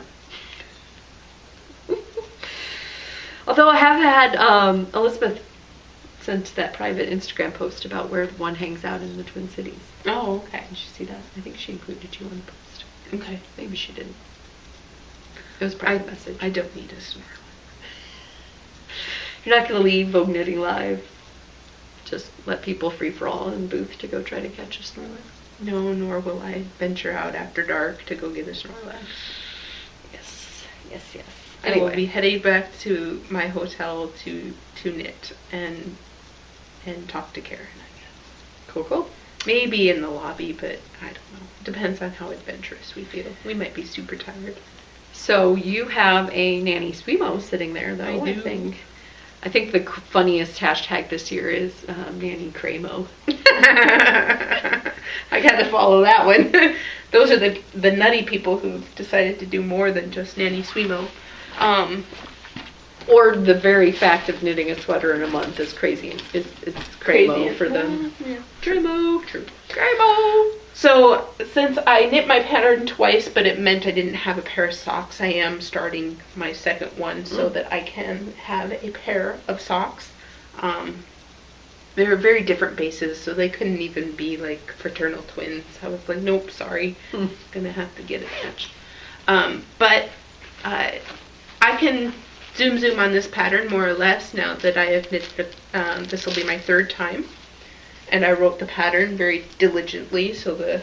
Although I have had Elizabeth sent that private Instagram post about where one hangs out in the Twin Cities. Oh, okay. Did you see that? I think she included you on the post. Okay. Maybe she didn't. It was a private message. I don't need a Snorlax. You're not going to leave Vogue Knitting Live. Just let people free for all in booth to go try to catch a Snorlax. No, nor will I venture out after dark to go get a Snorlax. Yes. Anyway. I will be heading back to my hotel to knit and talk to Karen, I guess. Cool. Maybe in the lobby, but I don't know. Depends on how adventurous we feel. We might be super tired. So you have a Nanny Swimo sitting there, though. I do. I think the funniest hashtag this year is Nanny Cremo. I got to follow that one. Those are the nutty people who've decided to do more than just Nanny Swimo. Or the very fact of knitting a sweater in a month is crazy. It's crazy for them. Yeah. Cremo. True. Cremo. So since I knit my pattern twice, but it meant I didn't have a pair of socks, I am starting my second one so that I can have a pair of socks. They're very different bases, so they couldn't even be like fraternal twins. I was like, nope, sorry, gonna have to get it matched. But I can zoom on this pattern more or less now that I have knitted. This will be my third time. And I wrote the pattern very diligently, so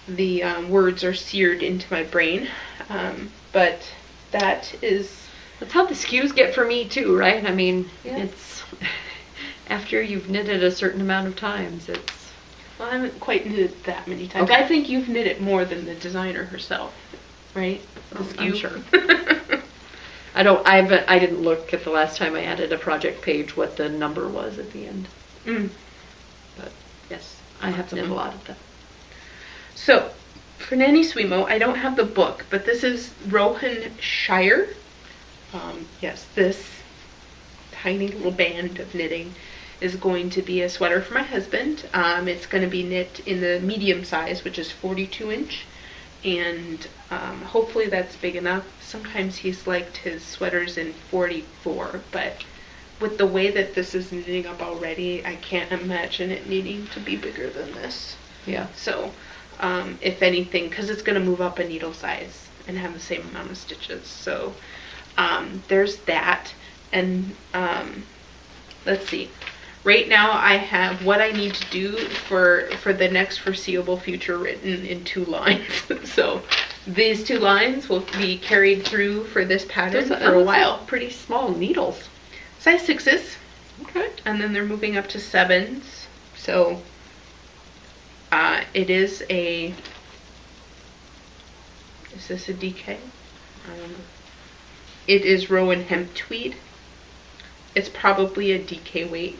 the words are seared into my brain. But that's how the skews get for me too, right? I mean, it's after you've knitted a certain amount of times, it's. Well, I haven't quite knitted that many times. Okay. I think you've knitted more than the designer herself, right? I'm sure. I didn't look at the last time I added a project page what the number was at the end. But yes, I have knit a lot of them. So, for Nanny Swimo, I don't have the book, but this is Rohan Shire. Yes, this tiny little band of knitting is going to be a sweater for my husband. It's going to be knit in the medium size, which is 42 inch. And hopefully that's big enough. Sometimes he's liked his sweaters in 44, but with the way that this is knitting up already, I can't imagine it needing to be bigger than this. Yeah. So, if anything, because it's going to move up a needle size and have the same amount of stitches. So, there's that. And let's see. Right now, I have what I need to do for the next foreseeable future written in 2 lines. So, these 2 lines will be carried through for this pattern for a while. Pretty small needles. Size 6s. Okay. And then they're moving up to 7s. So it is a. Is this a DK? It is Rowan hemp tweed. It's probably a DK weight.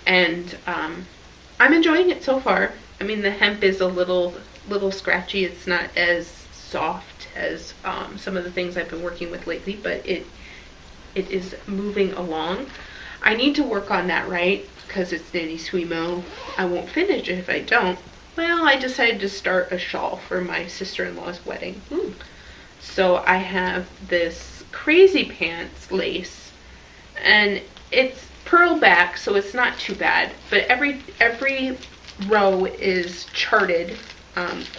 And I'm enjoying it so far. I mean, the hemp is a little scratchy. It's not as soft as some of the things I've been working with lately, but it is moving along. I need to work on that, right? Because it's Nanny Swimo. I won't finish it if I don't. Well, I decided to start a shawl for my sister-in-law's wedding. So I have this crazy pants lace, and it's pearl back, so it's not too bad. But every row is charted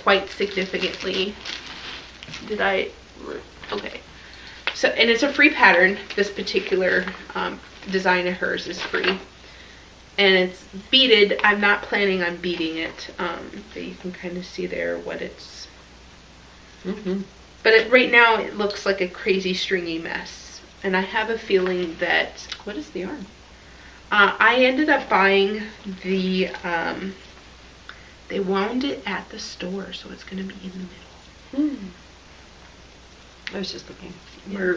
quite significantly. Okay. So, and it's a free pattern. This particular design of hers is free. And it's beaded. I'm not planning on beading it. But you can kind of see there what it's. But right now it looks like a crazy stringy mess. And I have a feeling that. What is the yarn? I ended up buying the. They wound it at the store, so it's going to be in the middle. I was just looking. Yeah.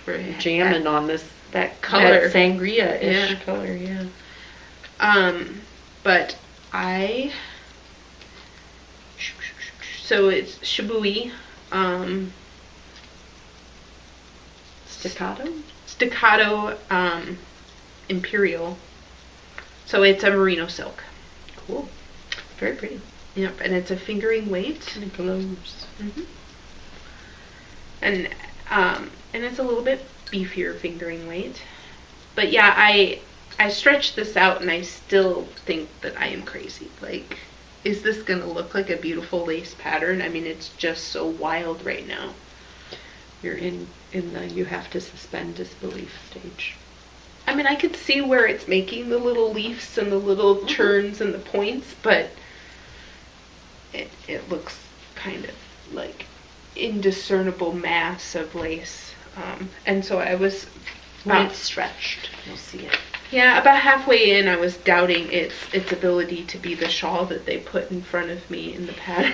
We're jamming on this that color, that sangria-ish color, yeah. But so it's Shibui. Staccato imperial. So it's a merino silk. Cool. Very pretty. Yep, and it's a fingering weight. Kind of glows. Mm-hmm. And it's a little bit beefier fingering weight. But yeah, I stretched this out and I still think that I am crazy. Like, is this going to look like a beautiful lace pattern? I mean, it's just so wild right now. You're in the you have to suspend disbelief stage. I mean, I could see where it's making the little leaves and the little turns and the points, but it looks kind of like indiscernible mass of lace. And so I was... When it's stretched, you'll see it. Yeah, about halfway in, I was doubting its ability to be the shawl that they put in front of me in the pattern.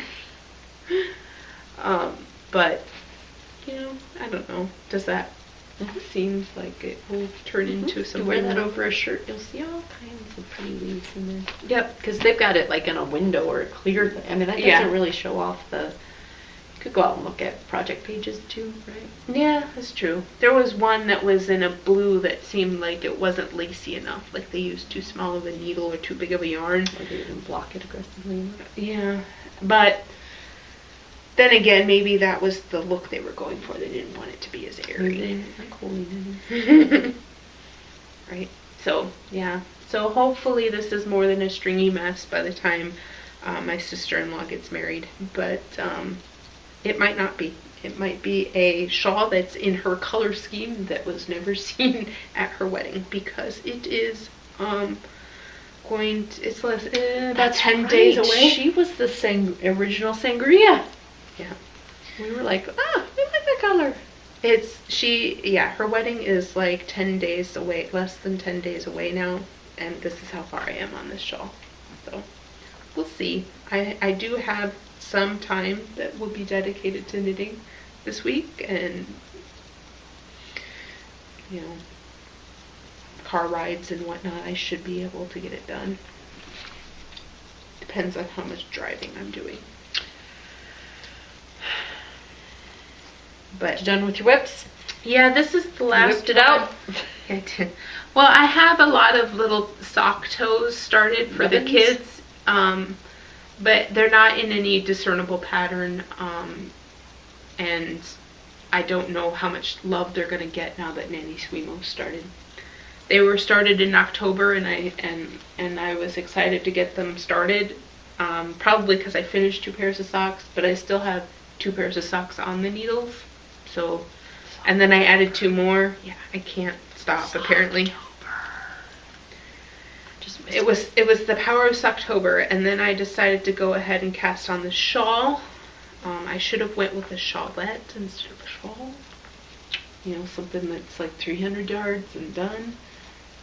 But, you know, I don't know. Does that seem like it will turn into something? You wear that over a shirt, you'll see all kinds of pretty leaves in there. Yep. Because they've got it like in a window or a clear thing. I mean, that doesn't really show off the... You could go out and look at project pages too, right? Yeah, that's true. There was one that was in a blue that seemed like it wasn't lacy enough. Like they used too small of a needle or too big of a yarn. Or they didn't block it aggressively. Yeah. But then again, maybe that was the look they were going for. They didn't want it to be as airy. Right. So, yeah. So hopefully this is more than a stringy mess by the time my sister-in-law gets married. But it might not be. It might be a shawl that's in her color scheme that was never seen at her wedding, because it is it's less about 10 days away. She was the original sangria. Yeah. We were like, I like that color. Her wedding is like 10 days away, less than 10 days away now, and this is how far I am on this shawl. So we'll see. I do have some time that will be dedicated to knitting this week, and you know, car rides and whatnot, I should be able to get it done. Depends on how much driving I'm doing. But you done with your whips? Yeah, this is the last. You whipped it out? I did. Well, I have a lot of little sock toes started for the kids. But they're not in any discernible pattern, and I don't know how much love they're going to get now that Nanny Swimo started. They were started in October, and I was excited to get them started, probably because I finished 2 pairs of socks, but I still have 2 pairs of socks on the needles. So, and then I added 2 more. Yeah, I can't stop apparently. It was the power of Socktober, and then I decided to go ahead and cast on the shawl. I should have went with a shawlette instead of a shawl. You know, something that's like 300 yards and done,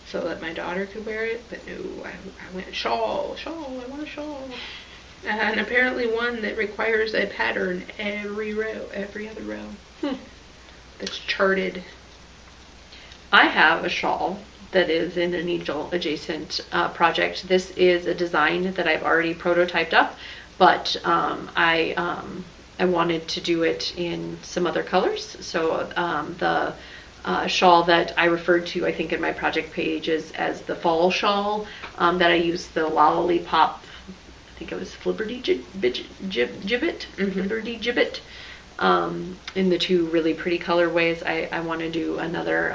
so that my daughter could wear it. But no, I went shawl. I want a shawl. And apparently one that requires a pattern every other row. That's charted. I have a shawl that is in a needle adjacent project. This is a design that I've already prototyped up, but I wanted to do it in some other colors. So the shawl that I referred to, I think in my project pages, as the fall shawl, that I used the Lollipop, I think it was Flibberty Gibbet, Flibberty Gibbet, in the 2 really pretty colorways. I want to do another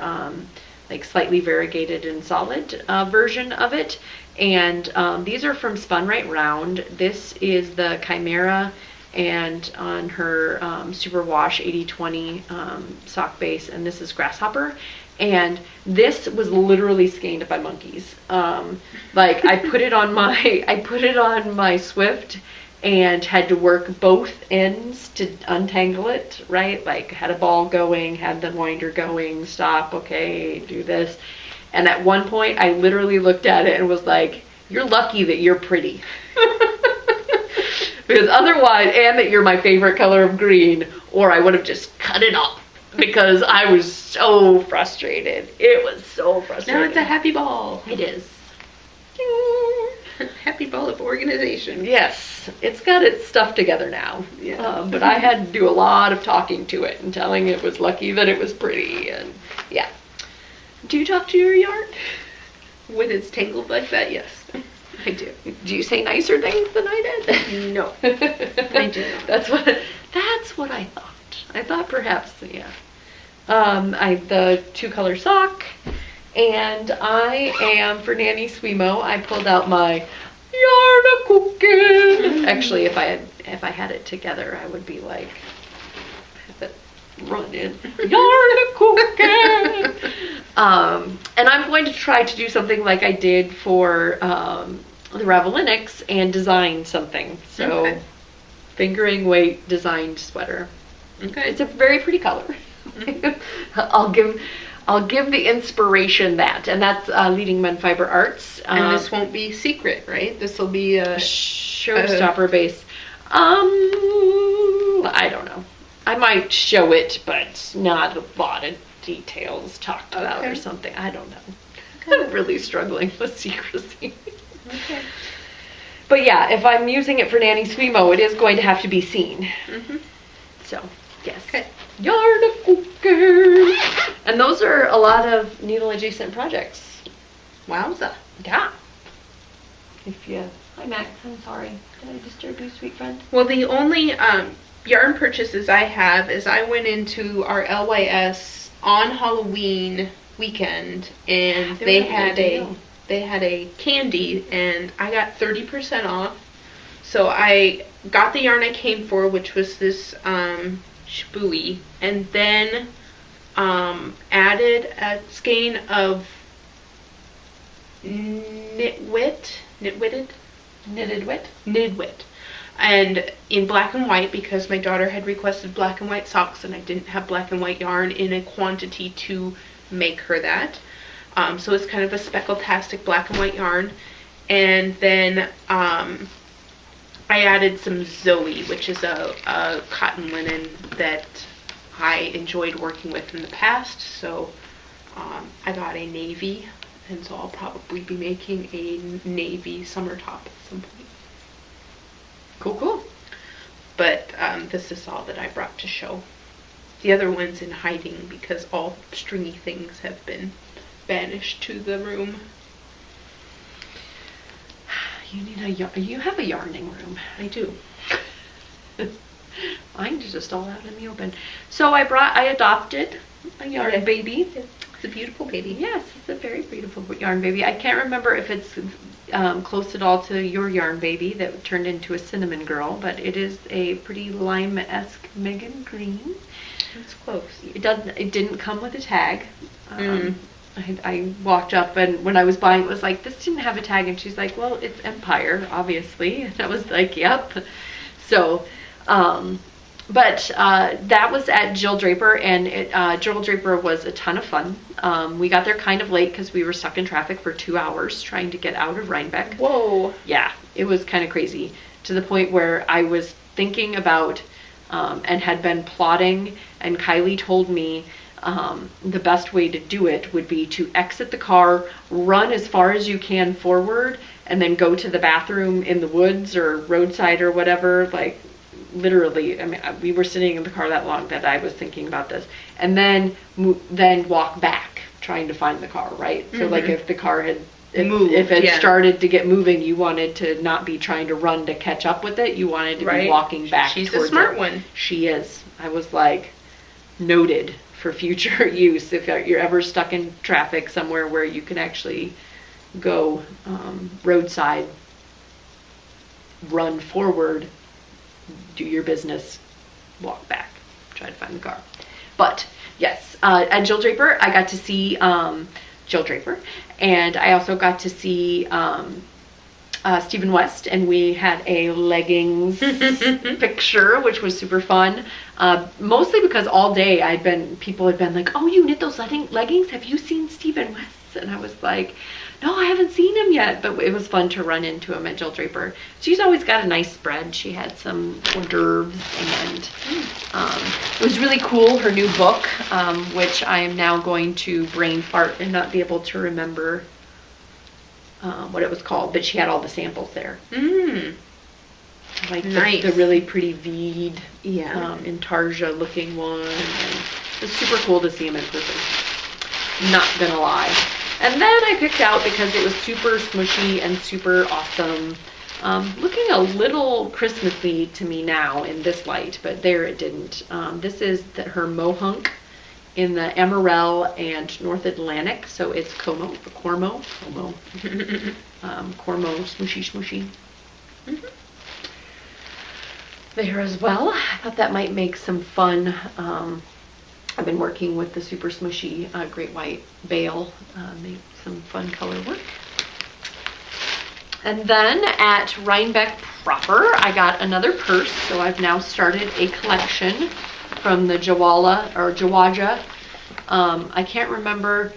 like slightly variegated and solid version of it, and these are from Spun Right Round. This is the Chimera, and on her Superwash 80/20 sock base, and this is Grasshopper, and this was literally skeined by monkeys. Like I put it on my Swift and had to work both ends to untangle it, right? Like had a ball going, had the winder going, stop, okay, do this. And at one point I literally looked at it and was like, you're lucky that you're pretty. Because otherwise, and that you're my favorite color of green, or I would have just cut it off because I was so frustrated. It was so frustrating. Now it's a happy ball. It is. happy ball of organization. Yes, it's got its stuff together now. Yeah. But I had to do a lot of talking to it and telling it was lucky that it was pretty. And yeah. Do you talk to your yarn? When it's tangled like that, yes, I do. Do you say nicer things than I did? No, I do not. That's what I thought. I thought perhaps, yeah. I the 2-color sock, and I am for Nanny Swimo. I pulled out my yarn a cooking. Actually, if I had it together, I would be like, have it run in yarn a cooking. And I'm going to try to do something like I did for the Ravelinics and design something. So, Okay. fingering weight designed sweater. Okay. It's a very pretty color. I'll give the inspiration that, and that's Leading Men Fiber Arts. And this won't be secret, right? This will be a showstopper base. I don't know. I might show it, but not a lot of details talked about or something. I don't know. I'm really struggling with secrecy. Okay. But yeah, if I'm using it for Nanny Swimo, it is going to have to be seen. Mm-hmm. So, yes. Okay. Yarn a cooker. And those are a lot of needle adjacent projects. Wowza. Yeah. Hi Max, I'm sorry. Did I disturb you, sweet friend? Well, the only yarn purchases I have is I went into our LYS on Halloween weekend, and they had a candy, and I got 30% off. So I got the yarn I came for, which was this Shibui, and then added a skein of knitted wit, and in black and white, because my daughter had requested black and white socks, and I didn't have black and white yarn in a quantity to make her that. So it's kind of a speckle-tastic black and white yarn. And then I added some Zoe, which is a cotton linen that I enjoyed working with in the past. So I got a navy, and so I'll probably be making a navy summer top at some point. Cool. But this is all that I brought to show. The other one's in hiding because all stringy things have been banished to the room. You have a yarning room. I do. Mine's just all out in the open. So I adopted a yarn baby. It's a beautiful baby. Yes, it's a very beautiful yarn baby. I can't remember if it's close at all to your yarn baby that turned into a cinnamon girl, but it is a pretty lime-esque Megan green. It's close. It didn't come with a tag. I walked up, and when I was buying it was like, this didn't have a tag, and she's like, well, it's Empire, obviously. And I was like, yep. So, but that was at Jill Draper, and Jill Draper was a ton of fun. We got there kind of late because we were stuck in traffic for 2 hours trying to get out of Rhinebeck. Whoa. Yeah, it was kind of crazy, to the point where I was thinking about and had been plotting, and Kylie told me the best way to do it would be to exit the car, run as far as you can forward, and then go to the bathroom in the woods or roadside or whatever. Like, literally, I mean, we were sitting in the car that long that I was thinking about this, and then walk back trying to find the car, right? So like, if the car had if it started to get moving, you wanted to not be trying to run to catch up with it. You wanted to be walking back. She's a smart one. She is. I was like, noted for future use. If you're ever stuck in traffic somewhere where you can actually go roadside, run forward, do your business, walk back, try to find the car. But yes, at Jill Draper, I got to see Jill Draper, and I also got to see Stephen West, and we had a leggings picture, which was super fun. Mostly because all day people had been like, oh, you knit those leggings? Have you seen Stephen West? And I was like, no, I haven't seen him yet. But it was fun to run into him at Jill Draper. She's always got a nice spread. She had some hors d'oeuvres, and it was really cool. Her new book, which I am now going to brain fart and not be able to remember what it was called, but she had all the samples there. Like Nice. the really pretty V'd, Yeah. Intarsia looking one. And it's super cool to see them in person. Not gonna lie. And then I picked out, because it was super smushy and super awesome, looking a little Christmassy to me now in this light, but there it didn't. This is her Mohunk in the Emerald and North Atlantic, so it's Cormo, smushy. There as well. I thought that might make some fun. I've been working with the super smushy Great White Veil, made some fun color work. And then at Rhinebeck proper, I got another purse, so I've now started a collection from the Jawaja. I can't remember.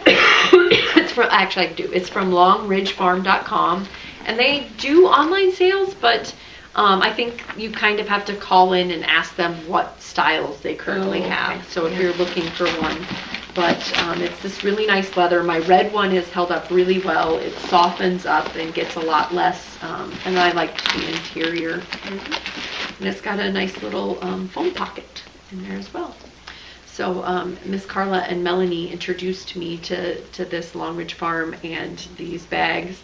Actually I do. It's from longridgefarm.com, and they do online sales, but I think you kind of have to call in and ask them what styles they currently have. So if you're looking for one, but it's this really nice leather. My red one has held up really well. It softens up and gets a lot less, and I liked the interior. And it's got a nice little foam pocket in there as well. So Miss Carla and Melanie introduced me to this Longridge Farm and these bags,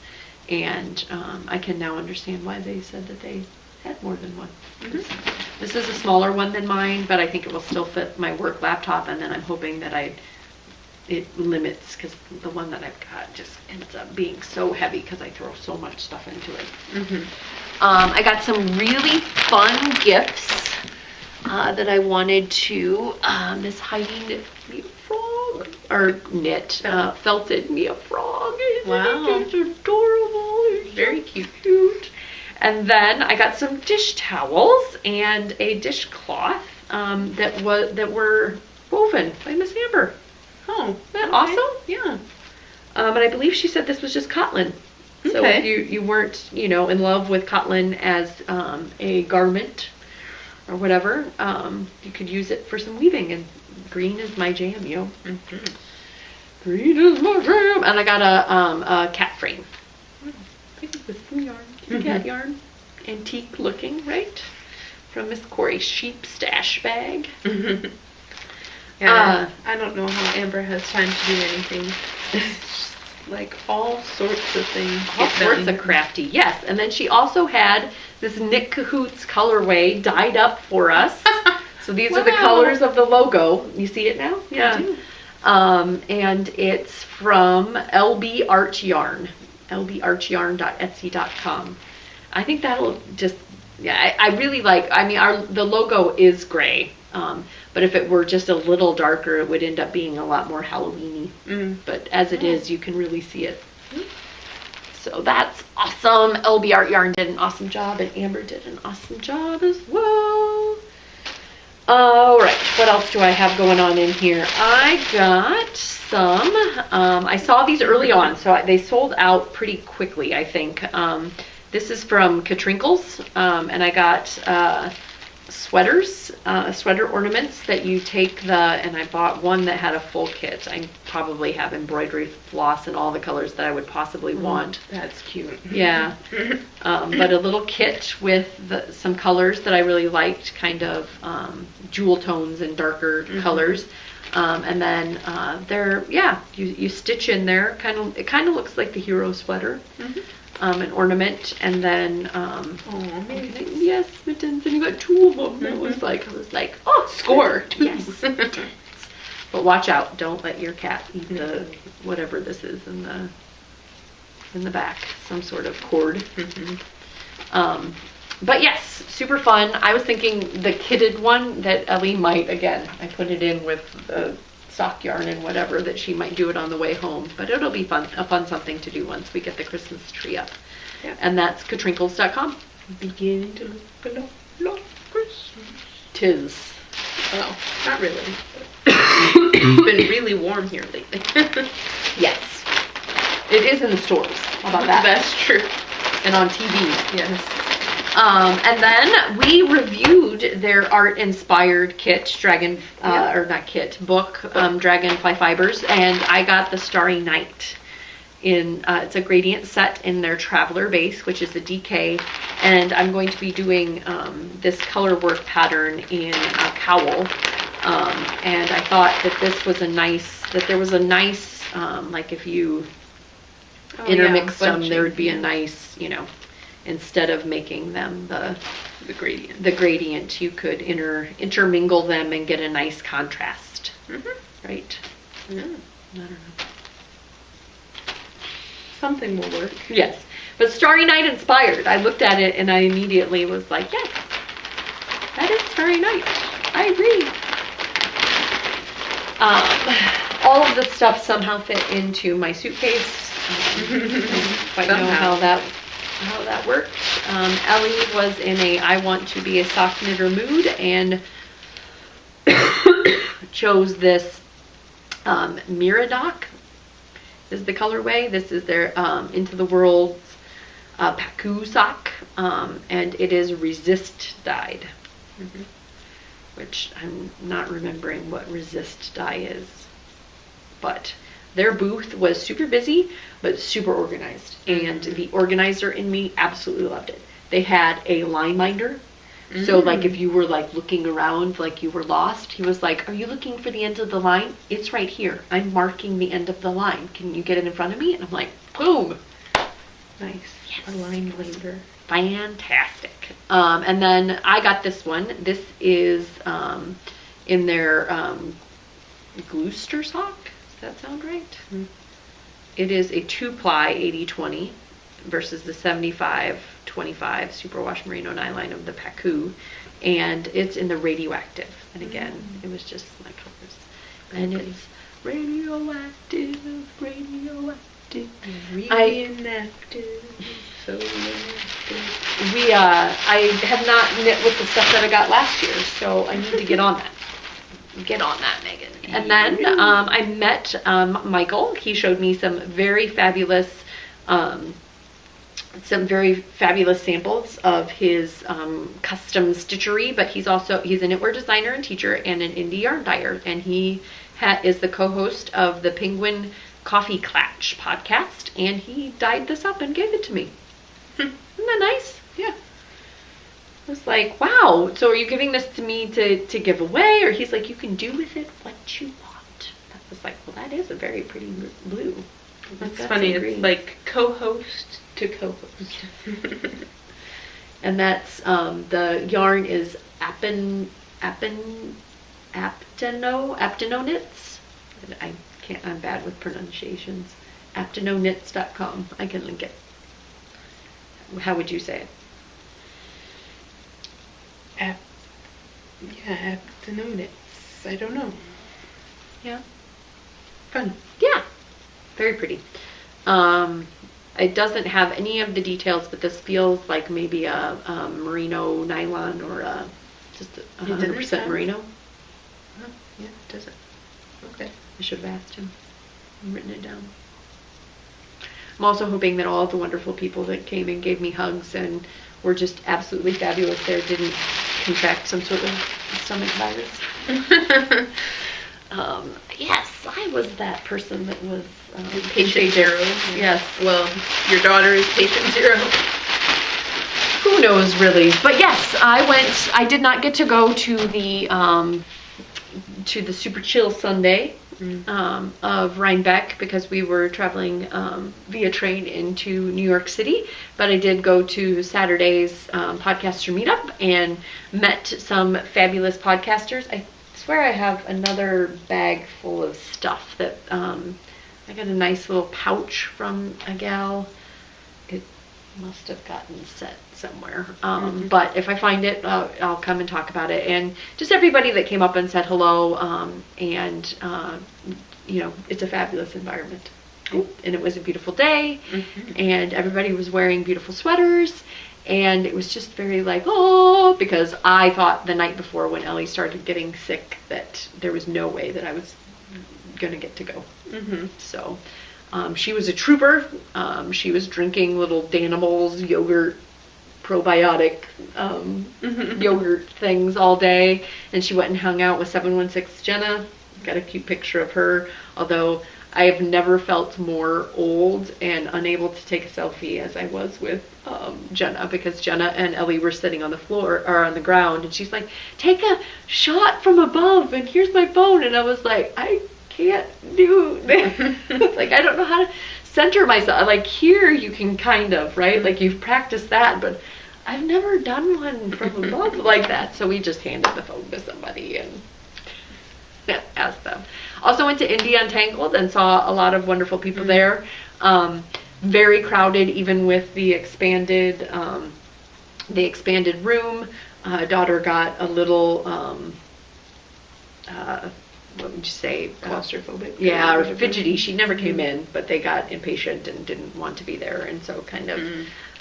and I can now understand why they said that they had more than one. This is a smaller one than mine, but I think it will still fit my work laptop, and then I'm hoping that it limits, because the one that I've got just ends up being so heavy because I throw so much stuff into it. I got some really fun gifts that I wanted to. Miss Heidi knit me a frog, or felted me a frog. Wow. It's adorable. It's Very so cute. And then I got some dish towels and a dishcloth that were woven by Miss Amber. Oh, Isn't that awesome? Yeah. And I believe she said this was just cotton. So Okay. if you weren't, in love with cotton as a garment or whatever, you could use it for some weaving. And green is my jam, Green is my jam. And I got a cat frame. With some yarn. Cat yarn. Antique looking, right? From Miss Corey's sheep stash bag. Yeah, I don't know how Amber has time to do anything. Like all sorts of things. All sorts of crafty, yes. And then she also had this Knit Cahoots colorway dyed up for us. So these are the colors of the logo. You see it now? Yeah. I do. And it's from LB Art Yarn. lbartyarn.etsy.com. I think that'll just, I really like, the logo is gray. But if it were just a little darker, it would end up being a lot more Halloween-y. But as it is, you can really see it. So that's awesome. LB Art Yarn did an awesome job, and Amber did an awesome job as well. All right, what else do I have going on in here? I got some, I saw these early on, so they sold out pretty quickly, I think. This is from Katrinkles, and I got sweaters, sweater ornaments that you take and I bought one that had a full kit. I probably have embroidery floss in all the colors that I would possibly want. That's cute. Yeah. But a little kit with some colors that I really liked, kind of jewel tones and darker colors. And then you stitch in there. It kind of looks like the hero sweater. An ornament, and then yes, mittens, and you got two of them. I was like, oh, Score. Yes. But watch out! Don't let your cat eat the whatever this is in the back. Some sort of cord. But yes, super fun. I was thinking the kitted one that Ellie might, again, I put it in with the sock yarn and whatever, that she might do it on the way home. But it'll be a fun something to do once we get the Christmas tree up. Yeah. And that's Katrinkles.com. Beginning to look a lot Christmas. Tis. Well, not really. It's been really warm here lately. Yes. It is in the stores. How about that? That's true. And on TV. Yes. And then we reviewed their art-inspired kit, book, Dragonfly Fibers, and I got the Starry Night. it's a gradient set in their Traveler base, which is a DK, and I'm going to be doing this color work pattern in a cowl. And I thought that there was a nice, like if you intermix them, there would be a nice, instead of making them the gradient, you could intermingle them and get a nice contrast. Mm-hmm. Right? Yeah. I don't know. Something will work. Yes. But Starry Night inspired. I looked at it and I immediately was like, yes, that is Starry Night. I agree. All of the stuff somehow fit into my suitcase. I don't know how that worked. Ellie was in a I want to be a sock knitter mood and chose this Miradoc is the colorway. This is their Into the World's Paku sock, and it is resist dyed. Mm-hmm. Which I'm not remembering what resist dye is. But their booth was super busy, but super organized. And the organizer in me absolutely loved it. They had a line minder. Mm-hmm. So like if you were like looking around like you were lost, he was like, are you looking for the end of the line? It's right here. I'm marking the end of the line. Can you get it in front of me? And I'm like, boom. Nice. Yes. A line minder. Fantastic. And then I got this one. This is in their Gloucester sock. Does that sound right? Mm-hmm. It is a 2-ply 80-20 versus the 75-25 superwash merino nylon of the Paku. And it's in the radioactive. And again, it was just my colors. And it's radioactive. So I have not knit with the stuff that I got last year, so I need to get on that. Get on that, Megan. And then I met Michael. He showed me some very fabulous samples of his custom stitchery, but he's a knitwear designer and teacher and an indie yarn dyer, and he is the co-host of the Penguin Coffee Clatch podcast, and he dyed this up and gave it to me. Isn't that nice? Yeah. I was like, wow, so are you giving this to me to give away? Or he's like, you can do with it what you want. I was like, well, that is a very pretty blue. That's funny. It's like co-host to co-host. And that's, the yarn is Apteno knits. I'm bad with pronunciations. AptenoKnits.com. I can link it. How would you say it? AptenoKnits. I don't know. Yeah. Fun. Yeah. Very pretty. It doesn't have any of the details, but this feels like maybe a merino nylon or just 100% merino. Oh, yeah, it doesn't. Okay. I should have asked him and written it down. I'm also hoping that all of the wonderful people that came and gave me hugs and were just absolutely fabulous there didn't contract some sort of stomach virus. Yes, I was that person that was patient zero. Yes. Well, your daughter is patient zero. Who knows, really? But yes, I did not get to go to the Super Chill Sunday of Rhinebeck because we were traveling via train into New York City. But I did go to Saturday's podcaster meetup and met some fabulous podcasters. I swear I have another bag full of stuff that I got a nice little pouch from a gal. It must have gotten set somewhere. But if I find it, I'll come and talk about it. And just everybody that came up and said hello. And it's a fabulous environment. And it was a beautiful day. And everybody was wearing beautiful sweaters. And it was just very like, oh, because I thought the night before when Ellie started getting sick that there was no way that I was going to get to go. So she was a trooper. She was drinking little Danimals yogurt, probiotic yogurt things all day. And she went and hung out with 716 Jenna. Got a cute picture of her. Although I have never felt more old and unable to take a selfie as I was with Jenna, because Jenna and Ellie were sitting on the floor or on the ground, and she's like, take a shot from above and here's my phone. And I was like, I can't do that. It's like, I don't know how to center myself. Like, here you can kind of, right? Like, you've practiced that, but I've never done one from above like that. So we just handed the phone to somebody and asked them. Also went to India Untangled and saw a lot of wonderful people there. Very crowded, even with the expanded room. Daughter got a little, what would you say? Claustrophobic. Yeah, or fidgety. She never came in, but they got impatient and didn't want to be there, and so kind of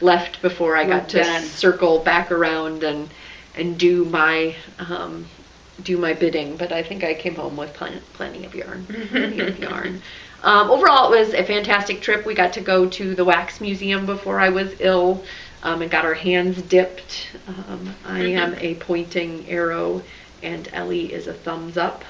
left before I got to circle back around and do my bidding. But I think I came home with plenty of yarn. Overall, it was a fantastic trip. We got to go to the wax museum before I was ill, and got our hands dipped. I am a pointing arrow, and Ellie is a thumbs up.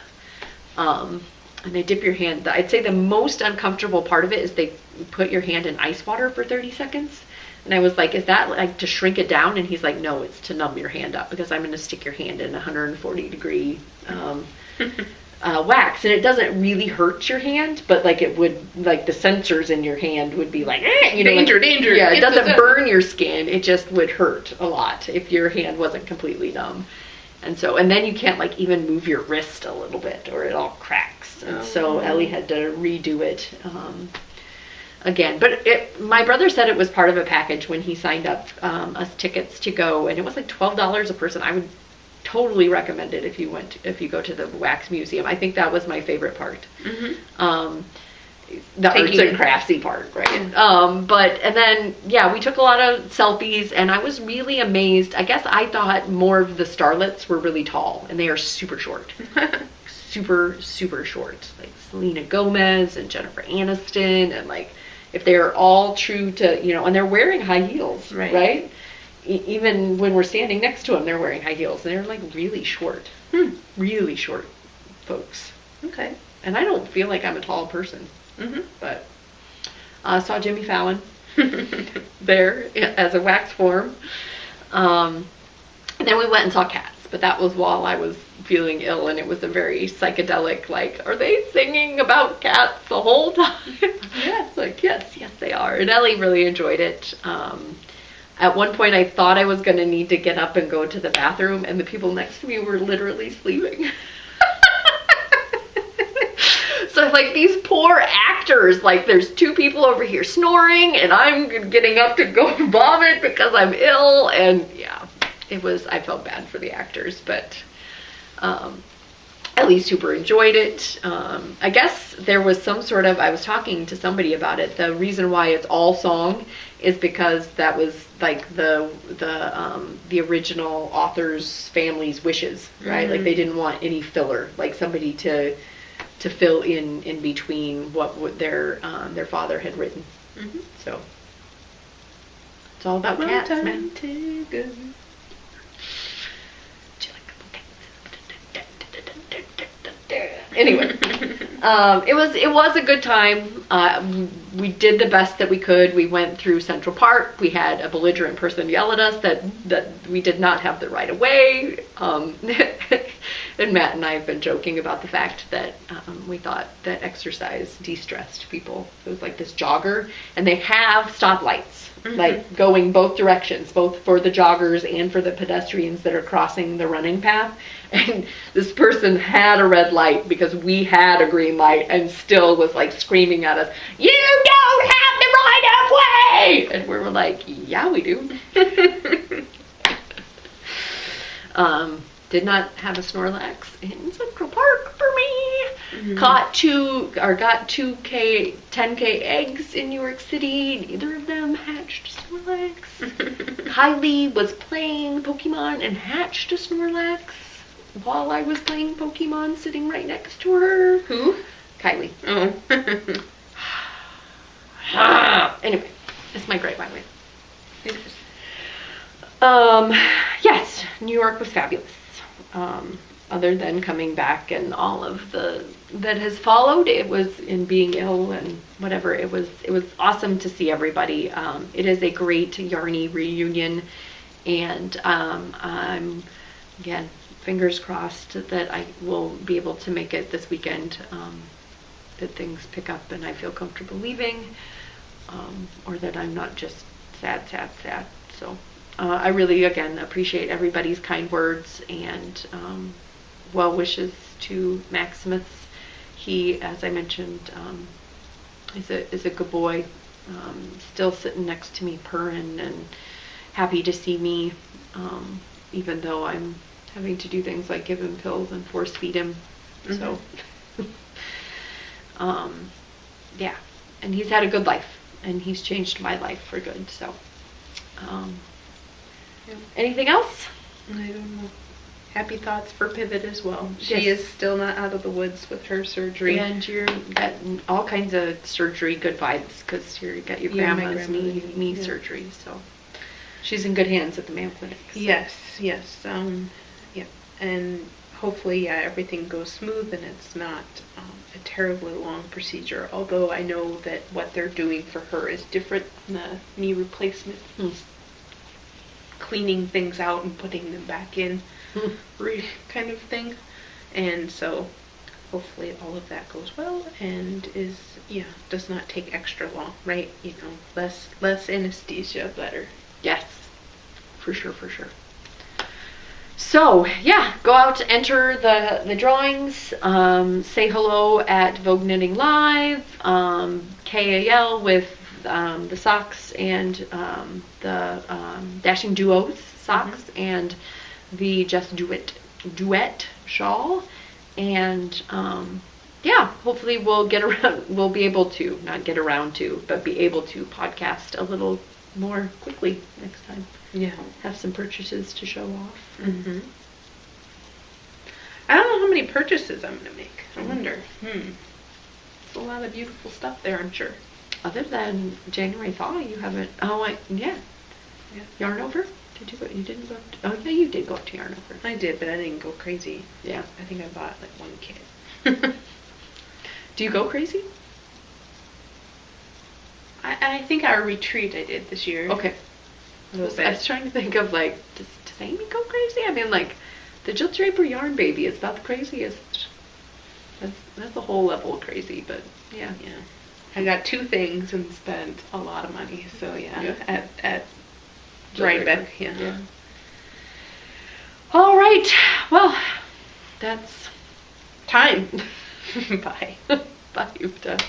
And they dip your hand. I'd say the most uncomfortable part of it is they put your hand in ice water for 30 seconds. And I was like, is that like to shrink it down? And he's like, no, it's to numb your hand up, because I'm going to stick your hand in 140 degree wax. And it doesn't really hurt your hand, but like it would, like the sensors in your hand would be like, danger, danger. Yeah, it doesn't burn your skin. It just would hurt a lot if your hand wasn't completely numb. And so, and then you can't like even move your wrist a little bit or it all cracks. And so Ellie had to redo it again. But my brother said it was part of a package when he signed up us tickets to go, and it was like $12 a person. I would totally recommend it if you go to the wax museum. I think that was my favorite part. The arts and craftsy part, right? And then we took a lot of selfies, and I was really amazed. I guess I thought more of the starlets were really tall, and they are super short. Super short. Like Selena Gomez and Jennifer Aniston, and like if they're all true to, and they're wearing high heels, right? Even when we're standing next to them, they're wearing high heels. And they're like really short. Really short folks. Okay. And I don't feel like I'm a tall person. But saw Jimmy Fallon there as a wax form. And then we went and saw Cats, but that was while I was feeling ill, and it was a very psychedelic, like, are they singing about cats the whole time? Yes, like, yes, they are. And Ellie really enjoyed it. At one point, I thought I was going to need to get up and go to the bathroom, and the people next to me were literally sleeping. So like these poor actors, like there's two people over here snoring, and I'm getting up to go vomit because I'm ill, and I felt bad for the actors, but Ellie super enjoyed it. I guess there was some sort of, I was talking to somebody about it, the reason why it's all song is because that was like the original author's family's wishes, right? Like they didn't want any filler, like somebody to fill in between what their father had written. So it's all about cats, man. Anyway, it was a good time. We did the best that we could. We went through Central Park. We had a belligerent person yell at us that we did not have the right of way. And Matt and I have been joking about the fact that we thought that exercise de-stressed people. It was like this jogger, and they have stoplights, like going both directions, both for the joggers and for the pedestrians that are crossing the running path. And this person had a red light because we had a green light, and still was like screaming at us, "You don't have the right of way!" And we were like, "Yeah, we do." Did not have a Snorlax in Central Park for me. Got 10K eggs in New York City. Neither of them hatched Snorlax. Kylie was playing Pokemon and hatched a Snorlax while I was playing Pokemon sitting right next to her. Who? Kylie. Oh. Anyway, that's my gripe, by the way. Yes, New York was fabulous. other than coming back and all of the that has followed. It was in being ill and whatever. It was awesome to see everybody. It is a great Yarny reunion, and I'm again fingers crossed that I will be able to make it this weekend. That things pick up and I feel comfortable leaving, or that I'm not just sad. So I really, again, appreciate everybody's kind words and well wishes to Maximus. He, as I mentioned, is a good boy, still sitting next to me purring and happy to see me, even though I'm having to do things like give him pills and force feed him. Mm-hmm. So yeah, and he's had a good life, and he's changed my life for good. So anything else? I don't know. Happy thoughts for Pivot as well. She Yes. is still not out of the woods with her surgery. And you're getting all kinds of surgery, good vibes, because you got your grandma's knee surgery. So she's in good hands at the Mayo Clinic. So. Yes. Yeah. And hopefully, everything goes smooth and it's not a terribly long procedure. Although I know that what they're doing for her is different than the knee replacement. Cleaning things out and putting them back in, kind of thing. And so, hopefully, all of that goes well and does not take extra long, right? Less anesthesia, better. Yes, for sure. So, go out, enter the drawings, say hello at Vogue Knitting Live, KAL with the socks and the Dashing Duos socks, and the Just Do It duet shawl. And hopefully we'll be able to, not get around to, but be able to podcast a little more quickly next time. Yeah. Have some purchases to show off. Mm-hmm. I don't know how many purchases I'm going to make. I wonder. There's a lot of beautiful stuff there, I'm sure. Other than January thaw, you haven't. Yarn Over? Did you go? You didn't go. You did go up to Yarn Over. I did, but I didn't go crazy. Yeah. I think I bought like one kit. Do you go crazy? I think our retreat I did this year. Okay. I was trying to think of does Amy go crazy? I mean, the Jill Draper Yarn Baby is about the craziest. That's a whole level of crazy, but yeah. Yeah. I got 2 things and spent a lot of money. So at Rhinebeck. Yeah. All right. Well, that's time. Bye. Bye, Yuta.